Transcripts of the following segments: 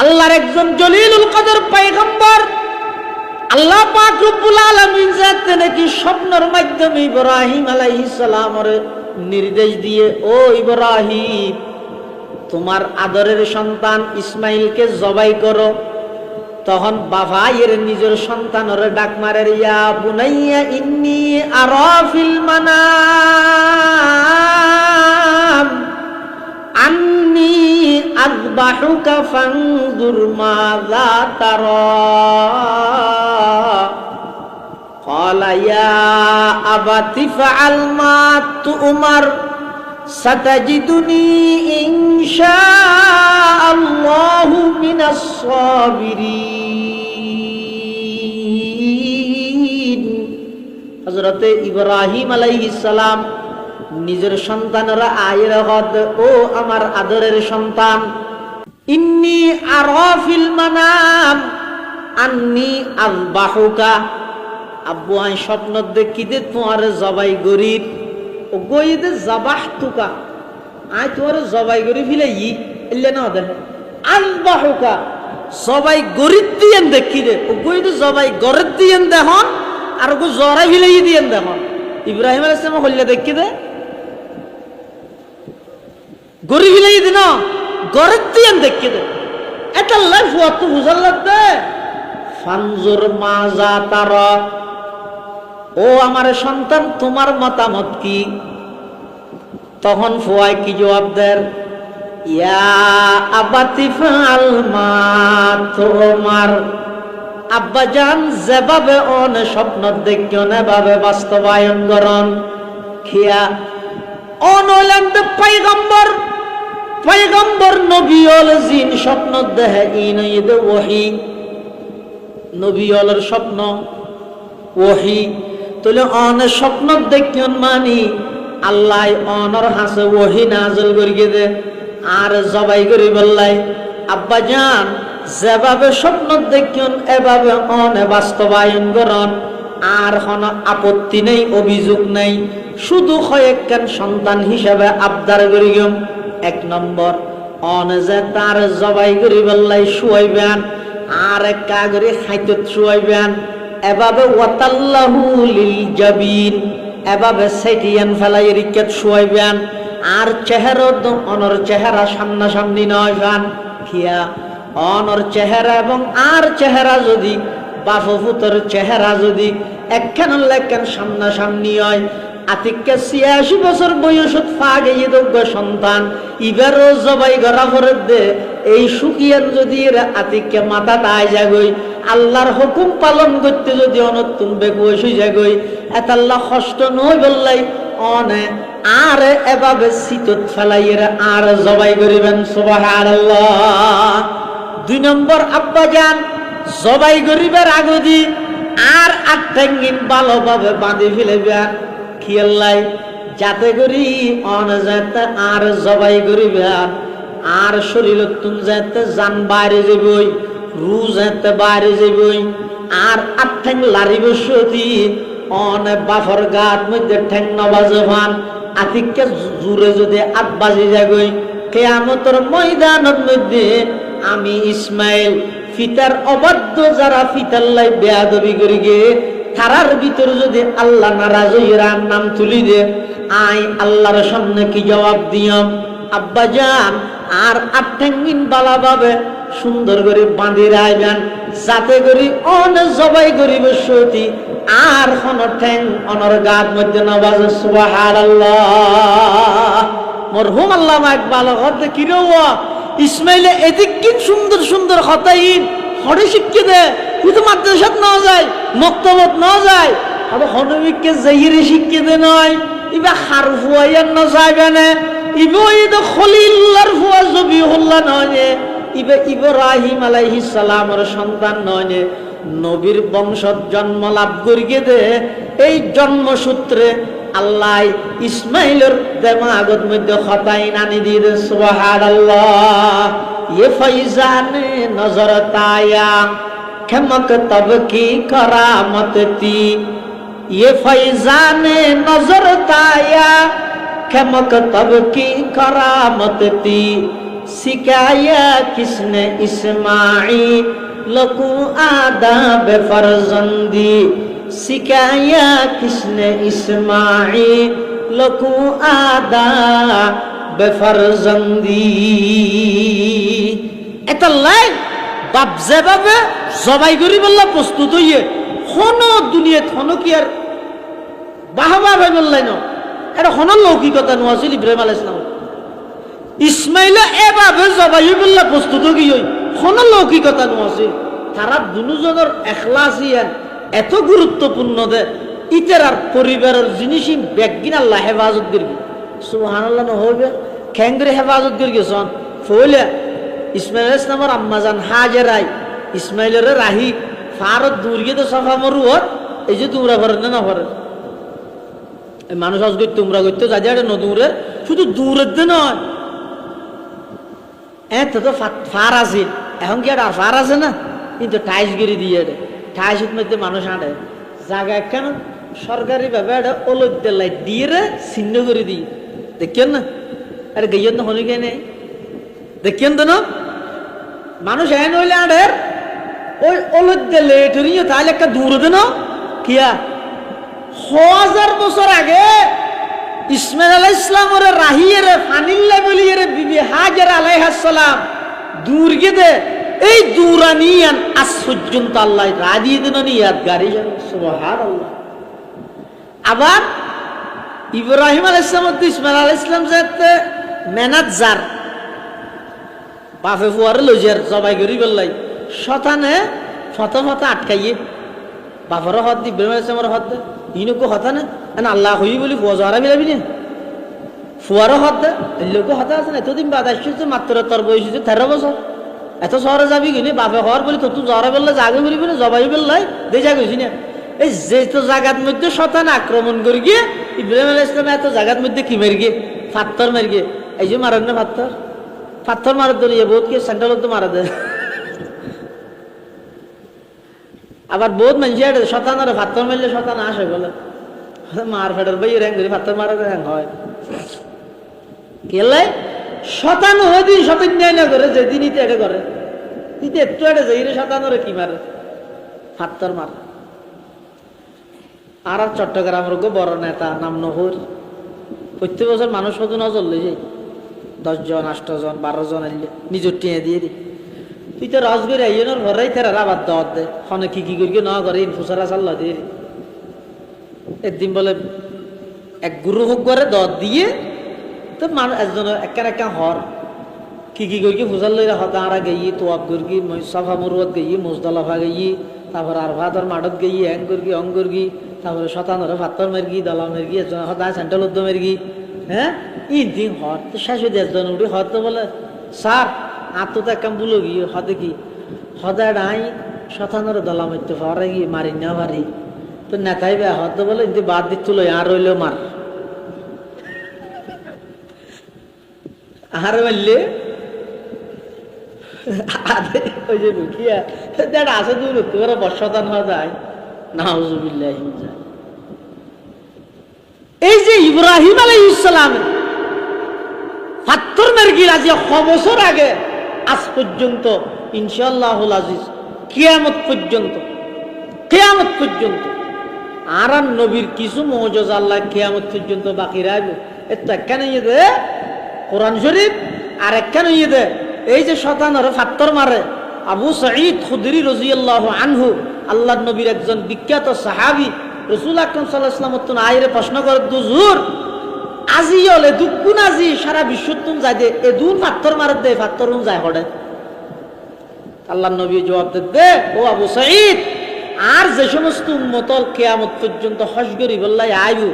আল্লাহর একজন জলিলুল কদর পয়গম্বর আল্লাহ পাক রব্বুল আলামিন যাতে নাকি স্বপ্নের মাধ্যমে ইব্রাহিম আলাইহিস সালামের নির্দেশ দিয়ে, ও ইব্রাহিম, তোমার আদরের সন্তান ইসমাইলকে জবাই করো। তখন বাবা এর নিজের সন্তানের ডাক মারে, ইয়া বুনাইয়া ইন্নী আরা ফিল মানাম আন্নী আযবাহুকা ফানজুর মাযা তারা। ক্বালা ইয়া আবাতি ফাআল মা তু'মার সাতাজিদুনি ইনশাআল্লাহু মিনাস সাবিরিন। হযরতে ইব্রাহিম আলাইহিস সালাম নিজের সন্তানেরা আয়ের হদ, ও আমার আদরের সন্তান, ইন্নী আরা ফিল মানাম আন্নী আযবাহুকা, আব্বু আমি স্বপ্ন দেখি যে তোমার জবাই গরিব, ও গইদে জাবাহতুকা, আই তোমার জবাই গরি ফিলে ইল্লে না দেখে আযবাহুকা, জবাই গরিব দিয়েন দেখি রে, ও গইদে জবাই গরিব দিয়েন দেখুন, আর গো জরাই ফিলে দিয়েন দেখুন। ইব্রাহিম আলাইহিস সালাম হইলে দেখি দে গরিব ফিলে দিন গরিব দিয়েন দেখি দে, এটা লাইফ অত বুঝার লাগবে। ফানজুর মাজা তারা, ও আমার সন্তান তোমার মতামত কি? তখন ফুয়াই কি জবাব দেন, ইয়া আবাতি ফাআল মা তু'মার, আব্বা জান যেভাবে অন স্বপ্ন দেখিও না ভাবে বাস্তবায়ন করন। খিয়া অনলাম পয়গম্বর, পয়গম্বর নবী হল জিন স্বপ্ন দেহে ইন ইদ ওহী, নবী হলের স্বপ্ন ওহী। তাহলে অন স্বপ্ন দেখিও মানি আল্লাহ অনর হাসে ওহী নাযিল করিয়ে দে আর জবাই করি বললাই। আব্বা জান যেভাবে স্বপ্ন দেখিও এভাবে অনে বাস্তবায়ন করন, আর কোনো আপত্তি নেই, অভিযোগ নেই, শুধু কয়েকখান সন্তান হিসাবে আবদার করিম। এক নম্বর, অনে যে তার জবাই করি বললাই শুয়াইবেন, আর এক কাগরে খাইতে শুয়াইবেন, এভাবে ওয়াতাল্লাহু লিল জাবিন, এভাবে সেটিয়ান ফেলাই রিকেট শুয়াইবেন, আর চেহারা অনর চেহারা সামনাসামনি নয় গান খিয়া অনর চেহারা এবং আর চেহারা যদি বাফুতর চেহারা যদি একখান লেখান সামনাসামনি হয়, আতিককে ৮৬ বছর বয়সত ফা গিয়ে যোগ্য সন্তান ইবারও জবাই করা করে দে, এই সুখিয়ান যদি আতিককে মাথা তাই যাগই আল্লাহর হুকুম পালন করতে যদি অনতুন বেগুস হয়ে যাগই, এত আল্লাহ কষ্ট নয় বললাই অনে আর এভাবে শীতত ফেলাইয়ের আর জবাই করিবেন। সুবহানাল্লাহ। ২ নম্বর, আব্বা জান জবাই করিবার আগদি আর ৮ ঠ্যাঙ্গিন ভালোভাবে বাঁধি ফেলেবেন, খিয়াল্লাই যাতে করি অন যাতে আর জবাই করিবেন আর শরীর তুন যাতে জান বাইরে যাবই, রু যাতে বাইরে যাবই, আর ৮ ঠ্যাং লারি বসতি অনে বাফর গাত মধ্যে ঠ্যাং নবাজে ভান আতিককে জুড়ে যদি ৮ বাজে যাগই, কিয়ামতের ময়দানের মধ্যে আমি ইসমাইল ফিতার অবাধ্য যারা ফিতাল্লাই বেয়াদবি করি গে তারার ভিতরে যদি আল্লাহ নারাজ হইরা নাম তুলি দে, আই আল্লাহর সামনে কি জবাব দিয়াম? আব্বা জান আর ৮ ঠ্যাঙ্গিন বালাভাবে সুন্দর করে বাঁধি রাখবেন, যাতে করি অন জবাই করিব সতী আর কোন ঠ্যাং অনর গাত মধ্যে নবাজে। সুবহানাল্লাহ। মরহুম আল্লামা ইকবাল হতে কিরো ইসমাইলে এদিক কি সুন্দর সুন্দর হতাইন হরে শিক্ষে দে, কিন্তু মাদ্রাসাত না যায়, মক্তবত না যায়, আর হনমিককে যাইরে শিক্ষে দে নয়, ইবা হার ফুয়াইয়ার না যাইবে না, ইবা ইদা খলিলুল্লাহর ফুয়া জবিহুল্লাহ নয়, ইবা ইব্রাহিম আলাইহিস সালামের সন্তান নয়, নবীর বংশত জন্ম লাভ করিয়ে দে। এই জন্মসূত্রে আল্লাহ ইসমাইলের দেমাগত মধ্যে খতাইন আনি দিয়ে দে। সুবহানাল্লাহ। ये फैजान नजर ताया खमक तब की करामत थी, ये फैजान नजर ताया खमक तब की करामत थी, सिखाया किसने इस्माइल को आदाब फर्जंदी सिखाया किसने इस्माइल को आदाब फर्जंदी এটা লাই বাপ যেভাবে জবাই করি বললা প্রস্তুত হইয়ে কোনো দুনিয়াত কোনো কি আর বাহবা ভাই বললাই না এটা কোনো লৌকিকতা নোয়াছিল ইব্রাহিম আলাইহিস সালাম ইসমাইল এভাবে জবাই বললা প্রস্তুত হই কোনো লৌকিকতা নোয়াছিল তারা দুজনের এখলাসিয়ান এত গুরুত্বপূর্ণ দে ইতের আর পরিবারের জিনিসই ব্যাগিন আল্লাহ হেফাজত করবি সুবহানাল্লাহ না হবে খেঙ্গরে হেফাজত করি গেছন ফলে ইসমাইল আলাইহিস সালামের আম্মাজান হাজেরাই ইসমাইলের রাহি ফারত দূর গিয়ে তো সফা মরুয়ত এই যে তোমরা করেন না করেন এই মানুষ আজ গই তোমরা গইতো যা যা ন দূরে শুধু দূরের দে নয় এত তো ফার আছে এখন কি আর ফার আছে না কিন্তু টাইস গিরি দিয়ে দে টাইসের মধ্যে মানুষ আঁটে জায়গা একখান সরকারি ভাবে একটা ওলদ লাইট দিয়ে রে ছিন্ন করে দিই দেখেন না আরে গইয়েন না হলে গে নেই দেখেন তো না মানুষ এন হইলে আঁটের ওই ওলদ লেট নিয়ে তাহলে একটা দূর দেন কিয়া 1000 বছর আগে ইসমাইল আলাইহিস সালামের রাহিয়ের ফানিল্লা বলিয়ে বিবি হাজের আলাইহিস সালাম দূর গেদে এই দূরানিয়ান আজ পর্যন্ত আল্লাহ রাজি দেন ইয়াদগারি সুবহানাল্লাহ আবার ইব্রাহিম আলাইহিস সালাম তো ইসমাইল আলাইহিস সালাম যেতে ম্যানেজার বাফে ফুয়ারে লইজার জবাই করি বললাই শতানে শত আটকাইয়ে বাফারও হত দি ইব্রাহিম আলাইহিস সালামের হত দে ইনকো হতা না আল্লাহ হই বলি ফুয়ারা মিলাবি না ফুয়ারও হত দে লোক হতা আছে না এতদিন বাদ আসছে মাত্র তোর বয়স 13 বছর এত শহরে যাবি কিনে বাপে হওয়ার বলি তো তুই জ্বরে বললে জাগে বলিবি না জবাই বললাই দে যা গেছি না এই যে তো জায়গার মধ্যে শতান আক্রমণ করে গিয়ে ইব্রাহিম আলাইহিস সালাম এত জায়গার মধ্যে কি মেরে গিয়ে পাথর মেরে গিয়ে এই যে মারেন না পাথর মারার দলিয়ে বহুত কে সেন্ট্রাল তো মারা দেয় আবার বহুত মানুষ শতানের পাথর মারলে শতান আসে বলে মার ফেটার ভাই র্যাং ধরে পাথর মারা র্যাং হয় কেলাই শতান ওই দিন শতান না করে যেদিন ইতে এটা করে ইতে একটু এটা যাই রে শতানরে কি মারে পাথর মারে আর চট্টগ্রামের বড় নেতা নাম নহর প্রত্যেক বছর মানুষ কত নজর লই যাই 10 জন 8 জন 12 জন আইলে নিজের টিয়া দিয়ে দি তুই তো রাজগড়ি আইনের ঘরেই তেরা আবার দাওয়াত দে খনে কি করি না করে ফুসারা চাল্লা দিয়ে একদিন বলে এক গুরু হোক করে দাওয়াত দিয়ে তো মানুষ একজন একা হর কি করি ফুসার লইরা হতা আরা গেই তোয়াব করি সাফা মরুয়াত গেই মুজদালাফা গেই তারপর আর ভাতর মাঠত গেই হ্যাং করি অং করি তারপরে শতানরে পাথর মেরগি দলা মেরগি একজন হতা সেন্ট্রাল উদ্য মেরগি হ্যাঁ দিন হর তো শেষ হয়ে একজন উঠে হর তো বলে স্যার আর তো এক কাম বুলো গিয়ে হতে কি হদা ডাই শতানরে দলা মারতে পারে গিয়ে মারি না পারি তো নেতাই বে হতে বলে কিন্তু বাদ দিত আর রইলেও মার আর বললে ওই যে লুকিয়া দেখ আছে তুই লুকতে পারে বর্ষাদান হওয়া যায় নাউজুবিল্লাহ এই যে ইব্রাহিম আলাইহিস সালাম পাথর মেরগি রাজি 100 বছর আগে আজ পর্যন্ত ইনশাআল্লাহুল আজিজ কিয়ামত পর্যন্ত আর নবীর কিছু মুজিজা আল্লাহ কিয়ামত পর্যন্ত বাকি রাখবে এটা কেন ইয়ে কোরআন শরীফ আর একখান ইয়ে দে এই যে শতানরে পাথর মারে আবু সাঈদ খুদরি রাদিয়াল্লাহু আনহু আল্লাহর নবীর একজন বিখ্যাত সাহাবী রাসূল আকরাম সাল্লাল্লাহু আলাইহি ওয়াসাল্লাম আইরে প্রশ্ন করে হুজুর আজি হলে দুকুন আজি সারা বিশ্বতুন যায় দে এ দুন পাথর মারে দে পাথরুন যায় হড়ে আল্লাহর নবী জবাব দে ও আবু সাঈদ আর যে সমস্ত উম্মতল কিয়ামত পর্যন্ত হজ করি বললাই আইবু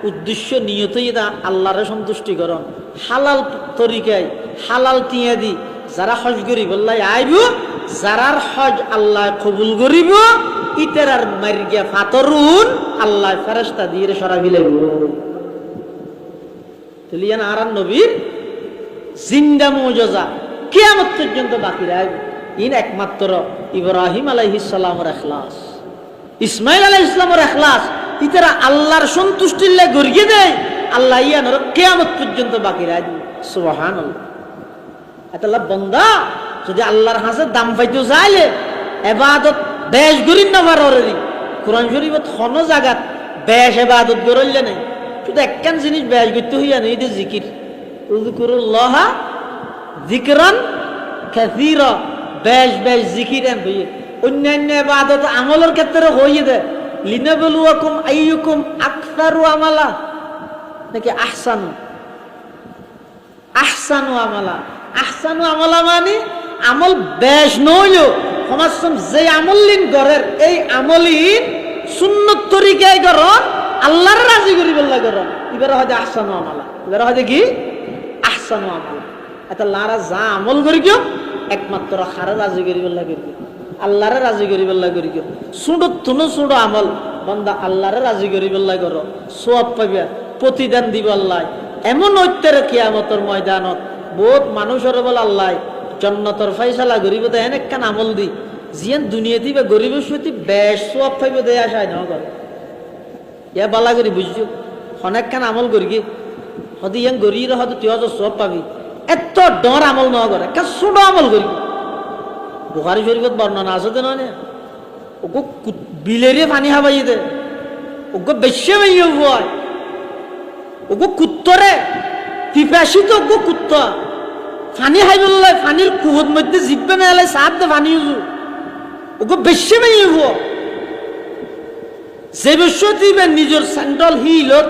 উদ্দেশ্য নিয়তই আল্লাহরে সন্তুষ্টি করো হালাল তরিকায় হালাল টিয়া দি যারা হজ করি বললাই আইবু যারার হজ আল্লাহ কবুল করিব ইতের আর মারি গিয়া ফাতরুন আল্লাহ ফেরেশতা দিয়ে সরাবি লাগব তাহলে আর নবীর জিন্দা মুজিজা কিয়ামত পর্যন্ত বাকি রাখবে ইন একমাত্র ইব্রাহিম আলাইহিস সালামের ইখলাস ইসমাইল আলাইহিস সালামের ইখলাস ইতারা আল্লাহর সন্তুষ্টির লাগি গড়িয়ে দেয় আল্লাহ ইয়ানর কিয়ামত পর্যন্ত বাকি রাখবে সুবহানাল্লাহ এতলা বন্দা যদি আল্লাহর হাসে দাম পাইতে চাইলে এবাদত বেশ গরিব না পারি কোরআন শরীফত হন জাগাত বেশ এবাদত গরলে নাই শুধু একখান জিনিস বেশ করতে হইয়া নেই যে জিকির উযকুরুল্লাহ যিকরান কাসীরা বেশ বেশ জিকির এন হইয়ে অন্যান্য ইবাদত আমলের ক্ষেত্রে হইয়ে দে লিনাবলুয়াকুম আইয়ুকুম আকসারু আমালা নাকি আহসানু আমালা মানে আমল বেশ নইলো সমাজ যে আমলিন গড়ের এই আমলিন সুন্নত তরিকায় গড়ন আল্লাহর রাজি করি বললা গড়ন এবারে হয়তো আহসানু আমালা এবারে হয়তো কি আহসানু আমল এটা লারা যা আমল করি কেউ একমাত্র খারা রাজি করি বললা করি আল্লাহরে রাজি করি বললা করি কেউ সুঁড়ো তুনো সুঁড়ো আমল বন্দা আল্লাহরে রাজি করি বললা করো সওয়াব পাইবা প্রতিদান দিব আল্লাহ এমন ঐত্যের কিয়ামতের ময়দানত বহুত মানুষের বল আল্লাহ জান্নাতের ফয়সালা করিব দেয় একখান আমল দি জিয়ান দুনিয়াতে বা গরিবের সত্যি বেশ সওয়াব পাইব দেয় আশায় না করে ইয়া বালা করি বুঝছো অনেকখান আমল করি কি হয়তো ইয়ান গরিব হয়তো তুই হয়তো সওয়াব পাবি এত ডর আমল ন করে একটা ছোট আমল করি বুখারী শরীফত বর্ণনা আছে নয় না ওগো বিলেরে পানি হাবাই দে ওগো বেশি বাইয়ে হয় ওগো কুত্তরে পিপাসিত ওগো কুত্তা পানি খাই বললে পানির কুহত মধ্যে জিতবে না এলে সাপ দে পানি উজু ওগো বেশি বাইয়ে হয় যে বেশি দিবে নিজের স্যান্ডল হিলত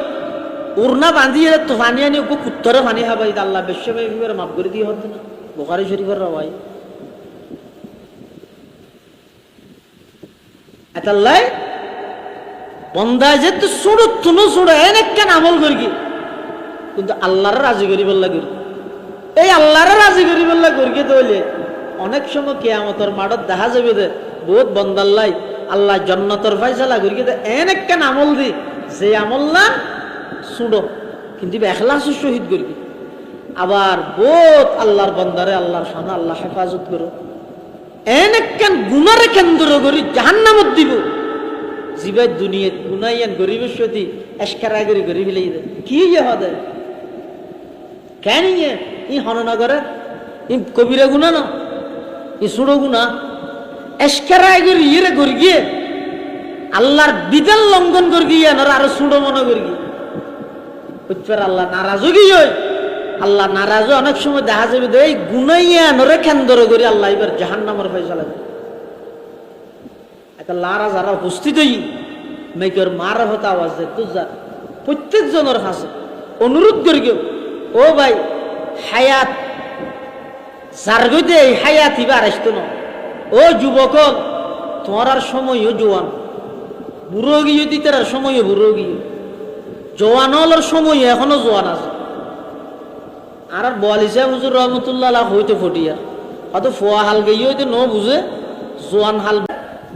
উড়না বাঁধিয়ে তো পানি আনি ওগো কুত্তরে পানি খাবাই আল্লাহ বেশি বাইয়ে মাফ করে দিয়ে হতো না বুখারী শরীফের রাওয়াই এতাল্লাই বন্দা যে তো সুড়ো তুনো সুড়ো এনেকেন আমল করি কিন্তু আল্লাহর রাজি করি বললা করি এই আল্লাহর রাজি করি বললা করি তৈলে অনেক সময় কিয়ামতের মাঠত দেখা যাবে যে বহুত বন্দাল্লাই আল্লাহ জান্নাতের ফয়সালা করি এনেকেন আমল দি যে আমল না সুড়ো কিন্তু এখলাসের শহীদ করি আবার বহুত আল্লাহর বন্দারে আল্লাহর সামনে আল্লাহ হেফাজত করো এনেকেন গুনারে কেন্দ্র করি জাহান্নামত দিব জিবাই দুনিয়াত গুনাইয়ান গরিবের সতী এসকারা করি গরিব লাই কি হদে কেন ই হননগরে ই কবিরা গুণা না ই সুড়ো গুণা এসকারা করি ইয়ে করি গিয়ে আল্লাহর বিধান লঙ্ঘন করি গিয়ে আরো সুড়ো মনে করি বুঝতে আল্লাহ নারাজ গিয়ে আল্লাহ নারাজ অনেক সময় দেখা যাবে এই গুনাইয়া নরে কেন্দ্র করি আল্লাহ এবার জাহান্নামের ফয়সালা করে একটা লারা যারা উপস্থিত হই মেয়ের মার হতে আওয়াজ দেয় তুজার প্রত্যেক জনের কাছে অনুরোধ করি কেউ ও ভাই হায়াত যার গইতে এই হায়াত এবার আসতো না ও যুবক তোমার আর সময়ও জোয়ান বুড়ো গিয়ে দিতে আর সময়ও বুড়ো গিয়ে জোয়ান হলার সময় এখনো জোয়ান আছে আর বোয়ালিশা হুজুর রহমতুল্লাহ হইতে ফটিয়া হয়তো ফোয়া হাল গিয়ে হইতে ন বুঝে জোয়ান হাল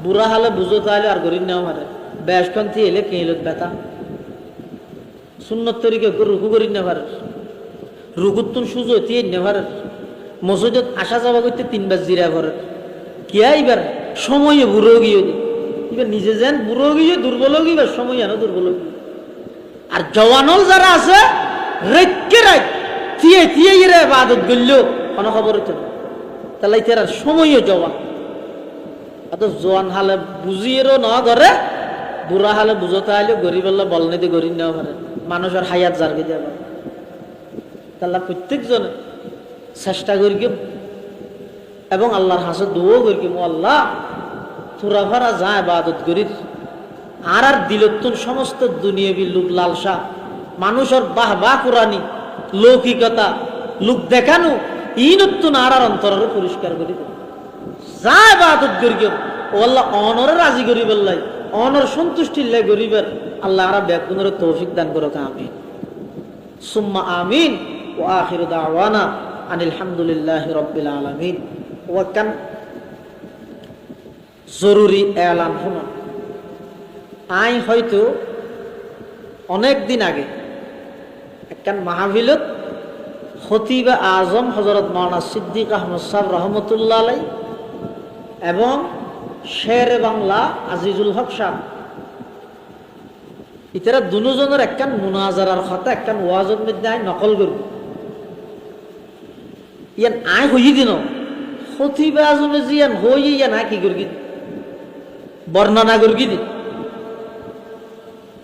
বুড়া হালে বুঝো তাহলে আর গরিব নেওয়া মারে বেশখান থেকে এলে কেঁলত ব্যথা সুন্নত তরিকে রুকু করি না পারে রুকুর তুন সুজো দিয়ে নে পারে মসজিদত আসা যাওয়া করতে 3 বার জিরা করে কিয়া এবার সময়ে বুড়ো গিয়ে এবার নিজে যেন বুড়ো গিয়ে দুর্বল গিয়ে সময় আনো দুর্বল গিয়ে আর জওয়ানল যারা আছে রেখে রাখ থিয়ে থিয়ে এরা ইবাদত করলেও কোনো খবর হচ্ছে না তাহলে তারা সময়ও জওয়ান অত জোয়ান হালে বুঝিয়েরও না ধরে বুড়া হালে বুঝতে আইলে গরিব আল্লাহ বল নিতে গরিব নেওয়া পারে মানুষের হায়াত জারগে দেওয়া পারে তাহলে প্রত্যেকজনে চেষ্টা করি এবং আল্লাহর হাসে দোয়া করি আল্লাহ তোরা ভাড়া যা ইবাদত করিস আর দিলতুন সমস্ত দুনিয়াবি লোক লালসা মানুষের বাহ বাহ কুরানি লৌকিকতা লোক দেখানো ইনতুন আর অন্তরের পরিষ্কার করি যা ইবাদত করি ও আল্লাহ অনরে রাজি করি বললাই অনর সন্তুষ্টি লে গরিবের আল্লাহ আর ব্যাকুনের তৌফিক দান করো আমিন সুম্মা আমিন ওয়া আখিরু দাওয়ানা আনিল হামদুলিল্লাহি রাব্বিল আলামিন ওয়া কান জরুরি এলান শুনো আই হয়তো অনেক দিন আগে একখান মাহফিলত খতিব আজম হযরত মাওলানা সিদ্দিক আহমদ সাহেব রহমতুল্লাহ আলাই এবং শের বাংলা আজিজুল হক সাহেব ইতারা দুজনের একখান মুনাজারার কথা একখান ওয়াজের মধ্যে আই নকল করব ইয়ান আয় হই দিন খতিবা আজমে জিয়ান হই ইয়ান কি করি বর্ণনা করি দিন।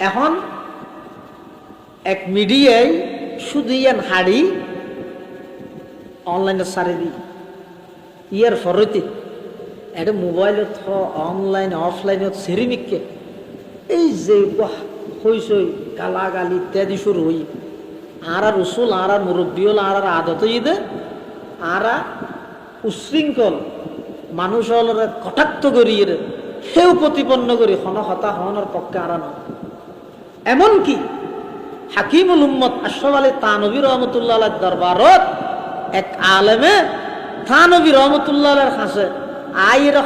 এখন এক মিডিয়ায় শুধু ইয়ান হাড়ি অনলাইনে সারি দিই ইয়ার ফরতে এটা মোবাইলত অনলাইন অফলাইনত সেরিমিককে এই যে হইসই গালাগালি ইত্যাদি শুরু হই আর রসুল আর মুরব্বী হল আর আদত দে আর উশৃঙ্খল মানুষ হল কটাক্ত করি সেও প্রতিপন্ন করি হতা হনের পক্ষে আর না। এমনকি হাকিমুল উম্মত আশরাফ আলী থানভী রহমতুল্লাহ দরবারত এক আলেমে থানভী রহমতুল্লাহ কাছে আইর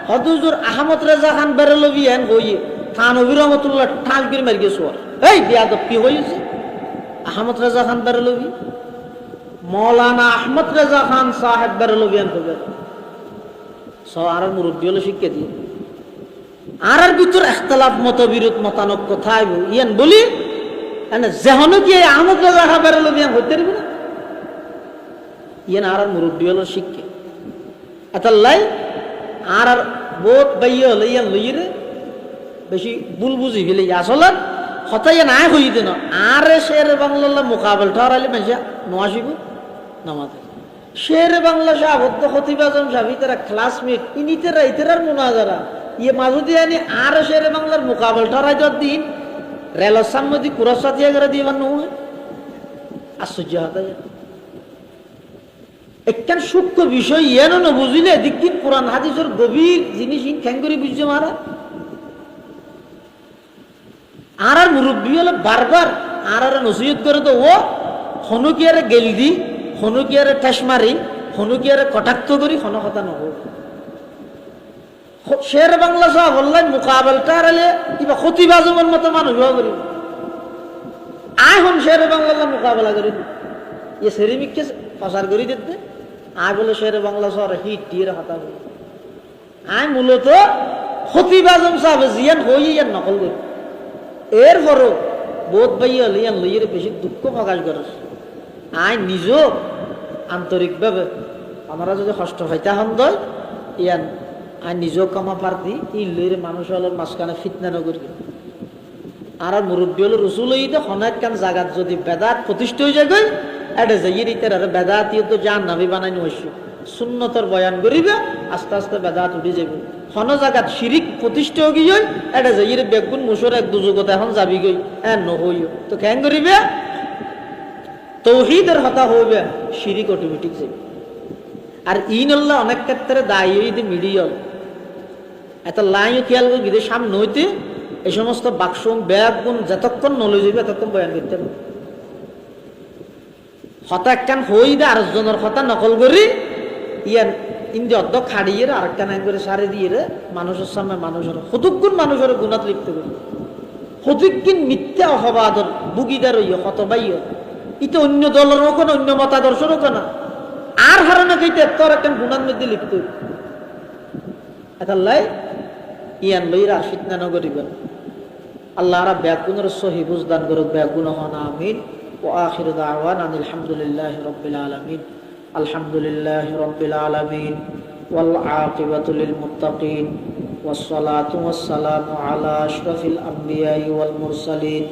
হদুজুর আহমদ রেজা খান বেরলভি হেন হই থানভী রহমতুল্লাহ ঠাস করে মারি গেছো এই বিয়াদব কি হয়েছে আহমদ রেজা খান বেরলভি মৌলানা আহমদ রেজা খান সাহেব বেরলভি হেন হবে আর মুরব্বী হলো শিক্ষা দিয়ে আর ভিতর একতলাফ মতবিরোধ মতানক কোথায় ইয়ান বলি যেহন কি আহমদ রেজা খান বেরলভি হেন হইতে পারবে না ইয়ান আর মুরব্বী হলো শিক্ষা এতাল্লাই আর বোধ বাইয়ে হলে ইয়ান লইরে বেশি ভুল বুঝি ফেলে আসলে হতাই নাই হই দিন আর শের বাংলা মোকাবেল ঠরাইলে মানুষ নসিব নামাতে শের বাংলা সাবদ্ধ খতিবাজম সাবি তারা ক্লাসমেট ইনিতেরা ইতেরার মোনাজারা ইয়ে মাঝুদি আনি আর শের বাংলার মোকাবেল ঠরাই দেওয়ার দিন রেলের সামনে দিয়ে কুরাসাতিয়া করে দিয়ে নয় আশ্চর্য হতে একখান সূক্ষ্ম বিষয় ইয়েন না বুঝিলে দিকিন কোরআন হাদিসের গভীর জিনিস খ্যাং করে বুঝছে মারা আর মুরব্বী হলে বারবার আর নসিহত করে তো ও হনুকিয়ারে গেল দি হনুকিয়ারে ঠেস মারি হনুকিয়ারে কটাক্ত করি হন কথা নহব শের বাংলা সহ বললেন মোকাবেলটা হারালে কিবা খতিবাজমের মতো মানুষ হওয়া করি আয় হন শের বাংলা মোকাবেলা করি ইয়ে সেরিমিককে প্রচার করে দিতে আয় বলে শের বাংলা শহর হিট দিয়ে হাতা বলি আয় মূলত খতিবাজম সাহেব জিয়ান হই ইয়ান নকল করি এরপরও বোধ বাইয়া লিয়ান লইয়ের বেশি দুঃখ প্রকাশ করে আই নিজেও আন্তরিকভাবে আমরা যদি কষ্ট হইতে হন দয় ইয়ান আই নিজেও কামা পারতি ই লইয়ের মানুষ হলের মাঝখানে ফিতনা নগরী আর মুরব্বী হল রসুল হইতে হনাক কান জাগাত যদি বেদাত প্রতিষ্ঠা হয়ে যায় এটা যাইয়ের ইতার আর বেদাত তো জান নামি বানাই নইস সুন্নতর বয়ান করিবে আস্তে আস্তে বেদাত উঠে যাবে হন জাগাত শিরিক প্রতিষ্ঠা গিয়ে এটা যাইয়ের বেগুন মুসর এক দুজগত এখন যাবি গই নহইও তো কেন করিবে তৌহিদের হতা হইবে শিরিক অটোমেটিক যাবে আর ইনল্লাহ অনেক ক্ষেত্রে দায়ী হইতে মিডিয়াল এত লাইও খেয়াল করি বিদেশ সামনে হইতে এই সমস্ত বাক্সম বেগুন যতক্ষণ নলে যাবে ততক্ষণ বয়ান করতে হবে হতা একখান হই দে আরেকজনের কথা নকল করি ইয়ান ইন্দি অর্ধ খাড়িয়ে আরেকখান এক করে সারে দিয়ে মানুষের সামনে মানুষের হতুকগুণ মানুষের গুণাত লিপ্ত করি হতুকগুণ মিথ্যা অহবাদর বুগিদার হইয় হতবাইয় ইতে অন্য দলের হোক না অন্য মতাদর্শের হোক না আর হারানো খাইতে তোর একখান গুণার মধ্যে লিপ্ত এতাল্লাই ইয়ান লইরা ফিতনা নগরিবেন আল্লাহ রা ব্যাগুনের সহি বুঝদান করুক ব্যাগুন হন আমিন وآخر دعوانا أن الحمد لله رب العالمين الحمد لله رب العالمين والعاقبة للمتقين والصلاة والسلام على أشرف الأنبياء والمرسلين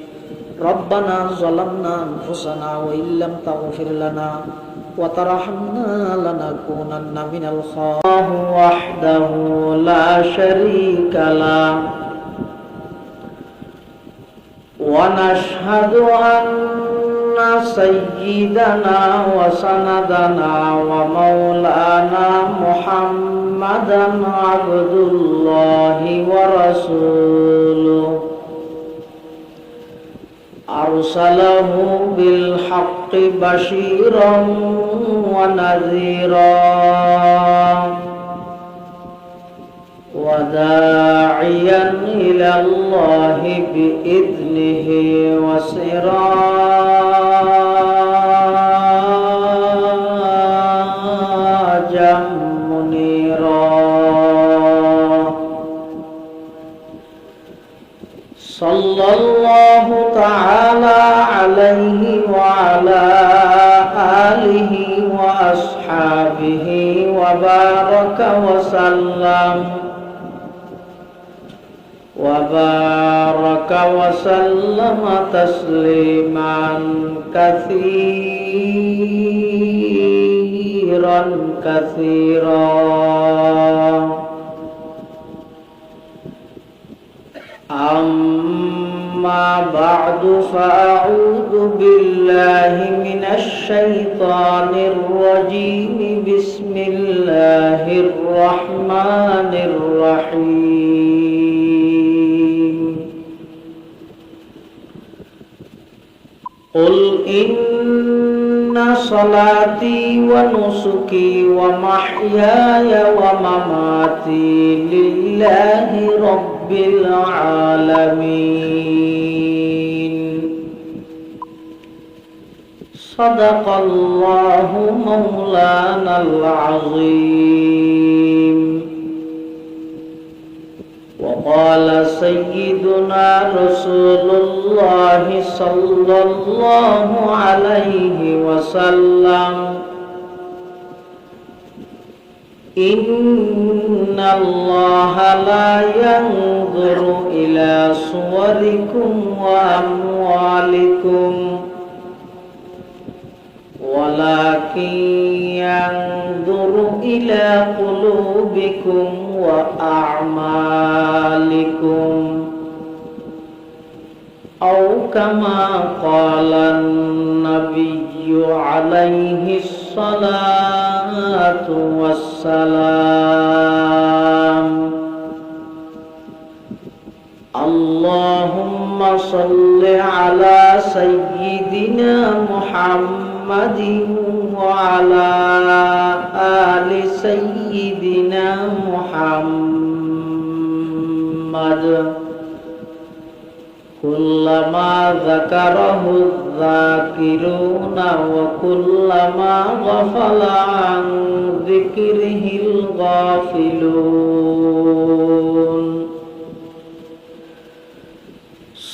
ربنا ظلمنا أنفسنا وإن لم تغفر لنا وترحمنا لنكونن من الخاسرين وحده لا شريك له ونشهد أن سيدنا وسندنا ومولانا محمدا عبد الله ورسوله أرسله بالحق بشيرا ونذيرا وداعيا إلى الله بإذنه وسراجا منيرا صلى الله تعالى عليه وعلى آله وأصحابه وسلم وبارك وسلم تسليما كثيرا كثيرا. أما بعد فأعوذ بالله من الشيطان الرجيم. بسم الله الرحمن الرحيم. قل إن صلاتي ونسكي ومحياي ومماتي لله رب العالمين. صدق الله مولانا العظيم. وقال سيدنا رسول الله صلى الله عليه وسلم إن الله لا ينظر إلى صوركم وأموالكم ولكن ينظر إلى قلوبكم وأعمالكم أو كما قال النبي عليه الصلاة والسلام. اللهم صل على سيدنا محمد وعلى آل سيدنا محمد كلما ذكره الذاكرون وكلما غفل عن ذكره الغافلون.